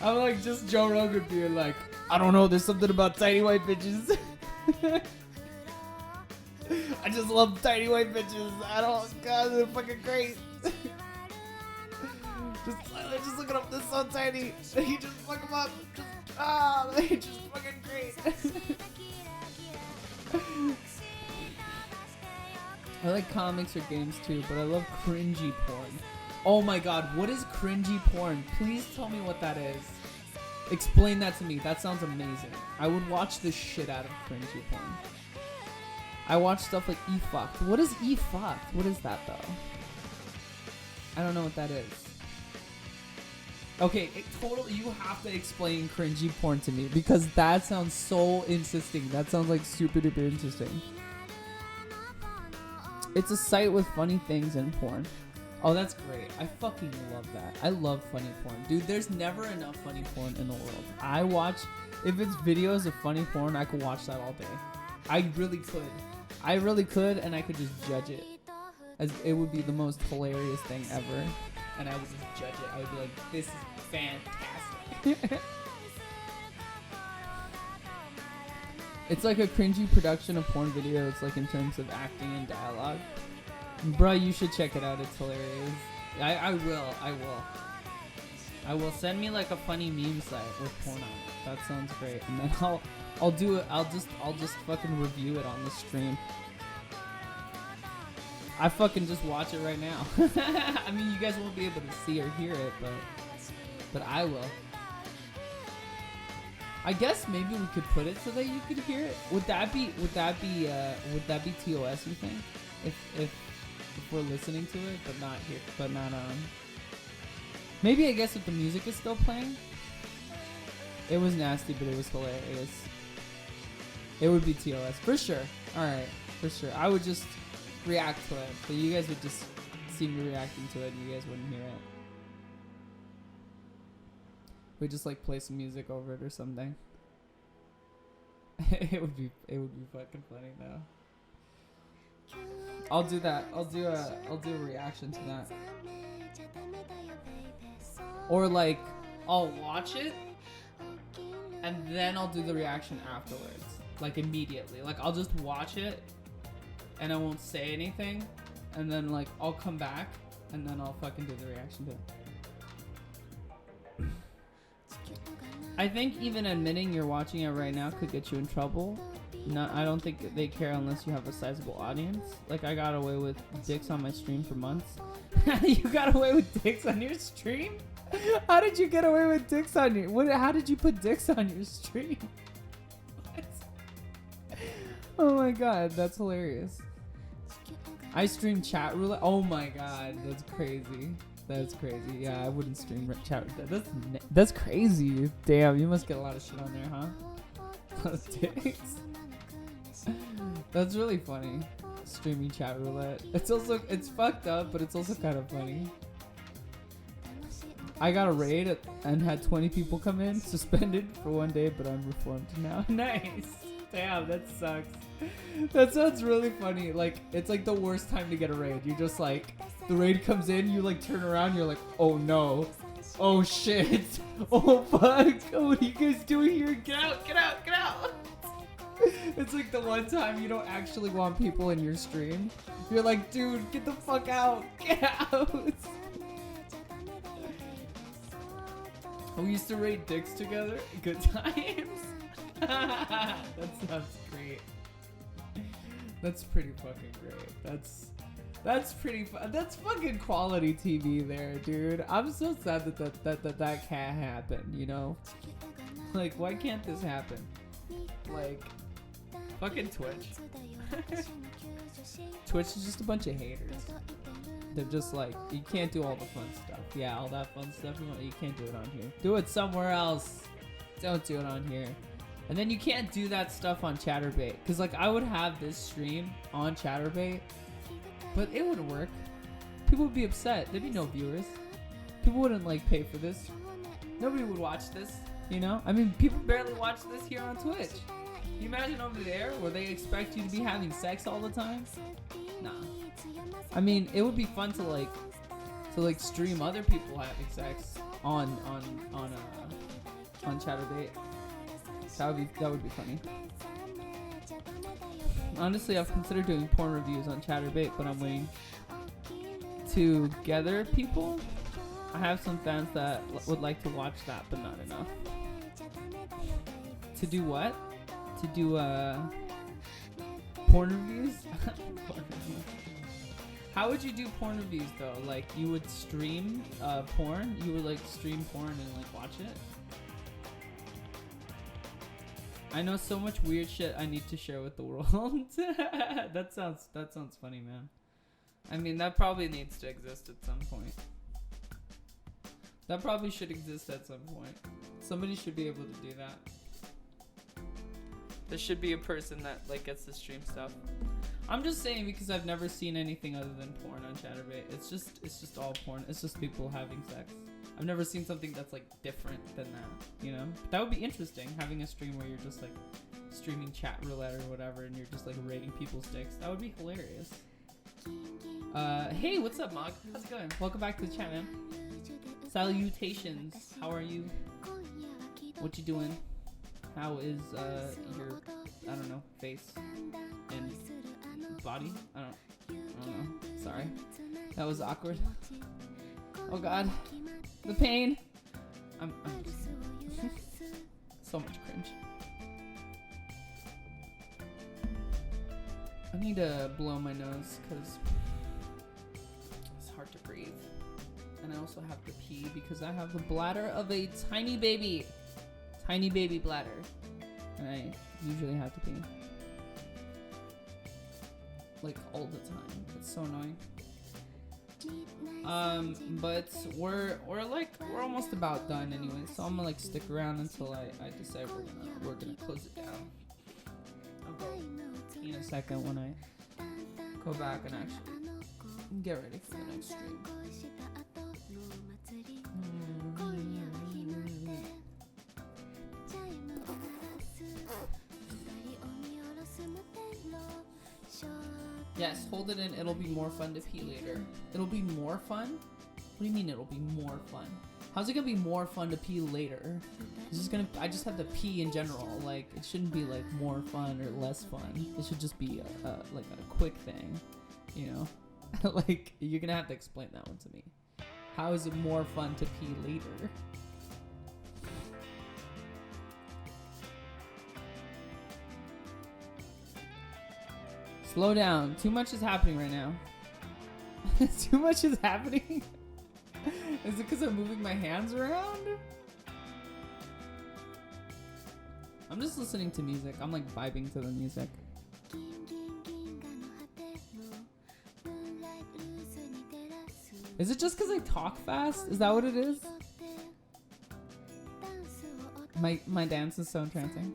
I'm like just Joe Rogan being like, I don't know, there's something about tiny white bitches. I just love tiny white bitches. God, they're fucking great. just look it up, they're so tiny. You just fuck them up. They're just fucking great. I like comics or games too, but I love cringy porn. Oh my god, what is cringy porn? Please tell me what that is. Explain that to me. That sounds amazing. I would watch the shit out of cringy porn. I watch stuff like E-Fucked. What is E-Fucked? What is that though? I don't know what that is. Okay, you have to explain cringy porn to me because that sounds so interesting. That sounds like super duper interesting. It's a site with funny things and porn. Oh, that's great. I fucking love that. I love funny porn. Dude, there's never enough funny porn in the world. If it's videos of funny porn, I could watch that all day. I really could, and I could just judge it. As it would be the most hilarious thing ever. And I would just judge it. I would be like, this is fantastic. It's like a cringy production of porn videos, like in terms of acting and dialogue. Bruh, you should check it out. It's hilarious. I will. Send me like a funny meme site with porn on it. That sounds great. And then I'll do it. I'll just fucking review it on the stream. I fucking just watch it right now. I mean, you guys won't be able to see or hear it, but I will. I guess maybe we could put it so that you could hear it. Would that be TOS, you think? If we're listening to it but not maybe I guess if the music is still playing. It was nasty, but it was hilarious. It would be TOS for sure. Alright, for sure. I would just react to it. But you guys would just see me reacting to it and you guys wouldn't hear it. We just like play some music over it or something. it would be fucking funny though. I'll do that. I'll do a reaction to that. Or like I'll watch it and then I'll do the reaction afterwards. Like immediately. Like I'll just watch it and I won't say anything and then like I'll come back and then I'll fucking do the reaction to it. I think even admitting you're watching it right now could get you in trouble. No, I don't think they care unless you have a sizable audience. Like I got away with dicks on my stream for months. You got away with dicks on your stream? How did you get away with dicks on your? How did you put dicks on your stream? What? Oh my god, that's hilarious. I stream chat roulette. Oh my god, that's crazy. That's crazy. Yeah, I wouldn't stream chat. That's crazy. Damn, you must get a lot of shit on there, huh? A lot of dicks. That's really funny. Streaming chat roulette. It's fucked up, but it's also kind of funny. I got a raid and had 20 people come in, suspended for 1 day, but I'm reformed now. Nice. Damn, that sucks. That sounds really funny. Like, it's like the worst time to get a raid. You just like, the raid comes in, you like turn around, you're like, oh no. Oh shit. Oh fuck. Oh, what are you guys doing here? Get out, get out, get out. It's like the one time you don't actually want people in your stream. You're like, dude, get the fuck out. Get out. We used to raid dicks together. Good times. That sounds great. That's pretty fucking great. That's pretty. That's fucking quality TV there, dude. I'm so sad that can't happen. You know, like why can't this happen? Like, fucking Twitch. Twitch is just a bunch of haters. They're just like, you can't do all the fun stuff. Yeah, all that fun stuff you can't do it on here. Do it somewhere else. Don't do it on here. And then you can't do that stuff on Chatterbait. Because, like, I would have this stream on Chatterbait, but it wouldn't work. People would be upset. There'd be no viewers. People wouldn't, like, pay for this. Nobody would watch this, you know? I mean, people barely watch this here on Twitch. Can you imagine over there where they expect you to be having sex all the time? Nah. I mean, it would be fun to, like, stream other people having sex on Chatterbait. That would be funny. Honestly, I've considered doing porn reviews on Chatterbait, but I'm waiting to gather people. I have some fans that would like to watch that, but not enough. To do what? To do porn reviews? Porn reviews. How would you do porn reviews though? Like you would stream porn? You would like stream porn and like watch it? I know so much weird shit I need to share with the world. That sounds funny, man. I mean, that probably needs to exist at some point. That probably should exist at some point. Somebody should be able to do that. There should be a person that like gets to stream stuff. I'm just saying because I've never seen anything other than porn on Chatterbait. It's just all porn. It's just people having sex. I've never seen something that's like different than that, you know? That would be interesting, having a stream where you're just like streaming chat roulette or whatever and you're just like rating people's dicks. That would be hilarious. Hey, what's up, Mog? How's it going? Welcome back to the chat, man. Salutations. How are you? What you doing? How is your, I don't know, face and body? I don't know. Sorry. That was awkward. Oh god. The pain. I'm so much cringe. I need to blow my nose because it's hard to breathe. And I also have to pee because I have the bladder of a tiny baby. Tiny baby bladder. And I usually have to pee. Like all the time. It's so annoying. But we're almost about done anyway, so I'm gonna like stick around until I decide we're gonna close it down. I'll go in a second when I go back and actually get ready for the next stream. Yes, hold it in. It'll be more fun to pee later. It'll be more fun? What do you mean it'll be more fun? How's it gonna be more fun to pee later? I just have to pee in general. Like, it shouldn't be like more fun or less fun. It should just be like a quick thing, you know? Like, you're gonna have to explain that one to me. How is it more fun to pee later? Slow down. Too much is happening right now. Too much is happening? Is it because I'm moving my hands around? I'm just listening to music. I'm like vibing to the music. Is it just because I talk fast? Is that what it is? My dance is so entrancing.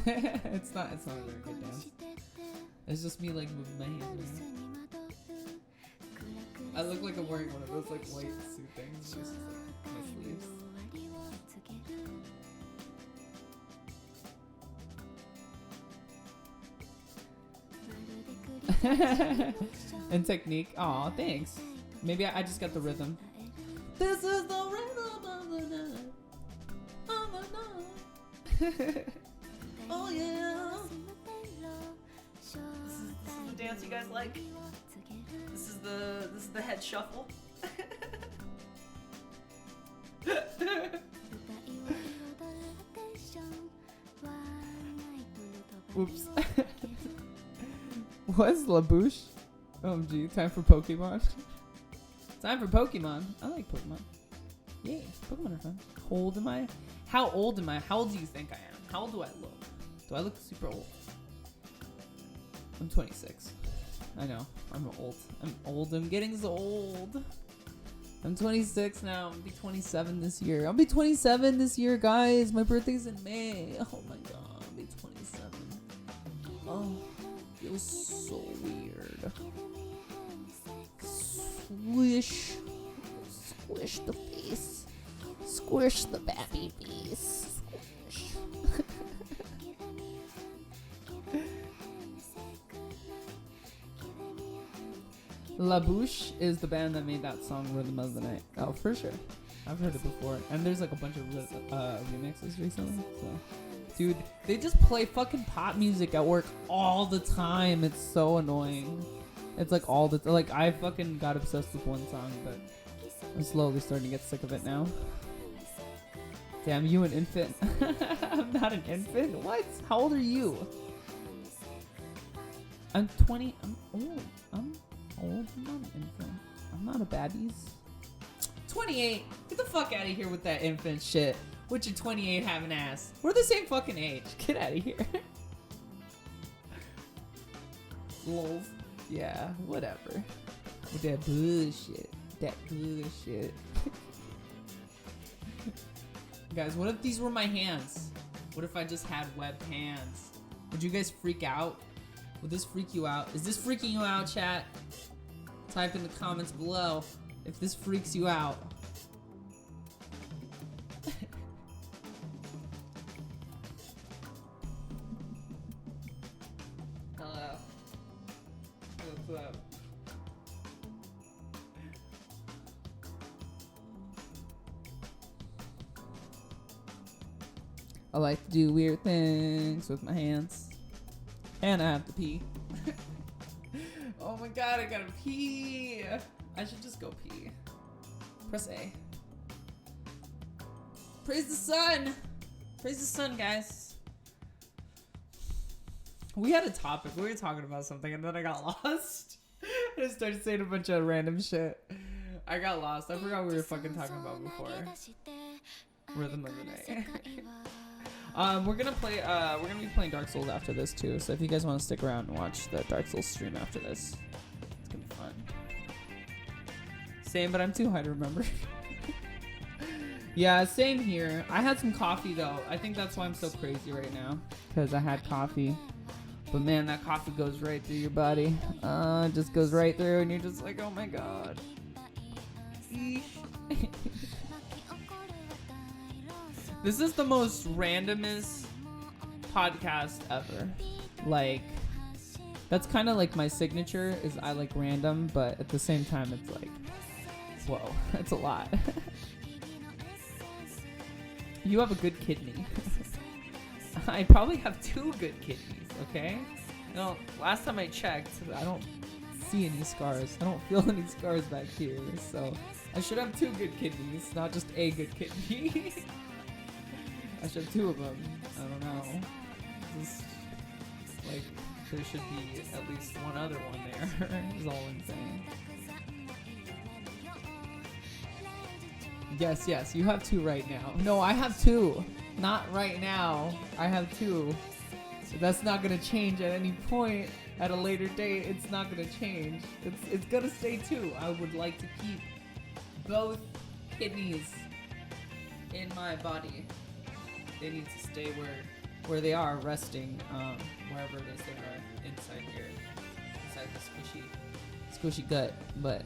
it's not a very good dance. It's just me like moving my hands around. I look like I'm wearing one of those like white suit things, just like my sleeves. And technique. Aw, thanks. Maybe I just got the rhythm. This is the rhythm of the night. Of the night. Oh yeah. This is the dance you guys like. This is the head shuffle. Whoops. What's LaBouche? OMG, time for Pokemon. Time for Pokemon. I like Pokemon. Yay, Pokemon are fun. How old am I? How old am I? How old do you think I am? How old do I look? Do I look super old? I'm 26. I know. I'm old. I'm old. I'm getting so old. I'm 26 now. I'm gonna be 27 this year. I'll be 27 this year, guys. My birthday's in May. Oh my god. I'll be 27. Oh, feels so weird. Swish. Squish the face. Squish the baby face. Squish. LaBouche is the band that made that song Rhythm of the Night. Oh, for sure. I've heard it before. And there's like a bunch of remixes recently. So, dude, they just play fucking pop music at work all the time. It's so annoying. It's like all the like I fucking got obsessed with one song, but I'm slowly starting to get sick of it now. Damn, you an infant. I'm not an infant. What? How old are you? I'm 20. I'm old. I'm old. I'm not an infant. I'm not a babbies. 28. Get the fuck out of here with that infant shit. What you 28 having ass? We're the same fucking age. Get out of here. Lols. Yeah, whatever. With that bullshit. That bullshit. Guys, what if these were my hands? What if I just had webbed hands? Would you guys freak out? Would this freak you out? Is this freaking you out, chat? Type in the comments below if this freaks you out. Hello. What's up? I like to do weird things with my hands. And I have to pee. Oh my god, I gotta pee. I should just go pee. Press A. Praise the sun. Praise the sun, guys. We had a topic. We were talking about something and then I got lost. I just started saying a bunch of random shit. I got lost. I forgot what we were fucking talking about before. Rhythm of the Night. We're gonna be playing Dark Souls after this too, so if you guys want to stick around and watch the Dark Souls stream after this, it's gonna be fun. Same, but I'm too high to remember. Yeah, same here. I had some coffee though. I think that's why I'm so crazy right now, because I had coffee. But man, that coffee goes right through your body. It just goes right through and you're just like, oh my god. This is the most randomest podcast ever. Like, that's kind of like my signature is I like random, but at the same time it's like, whoa, that's a lot. You have a good kidney. I probably have 2 good kidneys, okay? No, last time I checked, I don't see any scars. I don't feel any scars back here, so I should have 2 good kidneys, not just a good kidney. I should have 2 of them. I don't know. Just, like, there should be at least one other one there, is all I'm saying. Yes, you have 2 right now. No, I have 2. Not right now. I have 2. So that's not gonna change at any point. At a later date, it's not gonna change. It's gonna stay 2. I would like to keep both kidneys in my body. They need to stay where they are, resting, wherever it is they are inside the squishy gut. But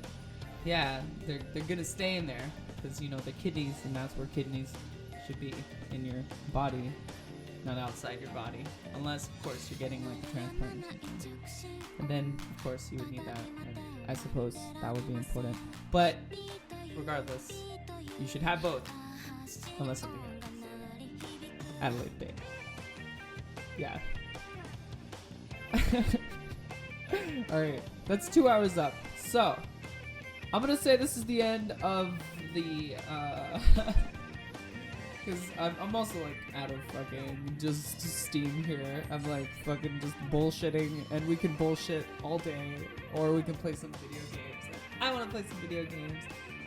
yeah, they're gonna stay in there because you know the kidneys, and that's where kidneys should be, in your body, not outside your body, unless of course you're getting like a transplant or something. And then of course you would need that, and I suppose that would be important. But regardless, you should have both, unless something happens at a later date. Yeah. Alright, that's 2 hours up. So, I'm gonna say this is the end of the Because I'm also like out of fucking just steam here. I'm like fucking just bullshitting, and we can bullshit all day, or we can play some video games. I want to play some video games.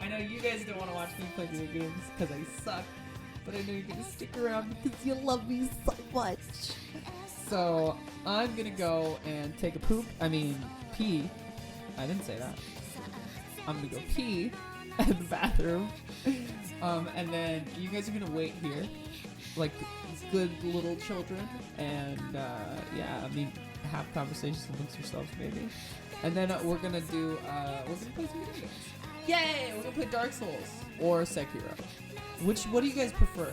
I know you guys don't want to watch me play video games because I suck, but I know you're gonna stick around because you love me so much. So I'm gonna go and take a poop. I mean, pee. I didn't say that. I'm gonna go pee in the bathroom. And then you guys are gonna wait here, like good little children, and yeah, I mean, have conversations amongst yourselves maybe. And then we're gonna play some video games. Yay! We're gonna play Dark Souls or Sekiro. What do you guys prefer?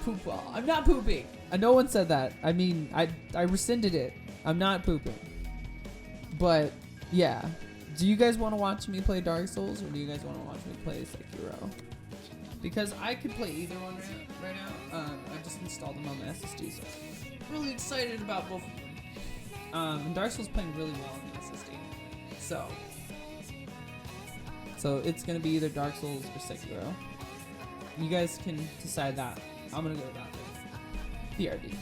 Poop ball. I'm not pooping. No one said that. I mean, I rescinded it. I'm not pooping. But yeah. Do you guys want to watch me play Dark Souls, or do you guys want to watch me play Sekiro? Because I could play either one right now. I just installed them on the SSD, so I'm really excited about both of them. And Dark Souls playing really well on the SSD. So it's gonna be either Dark Souls or Sekiro. You guys can decide that. I'm gonna go with that. BRB.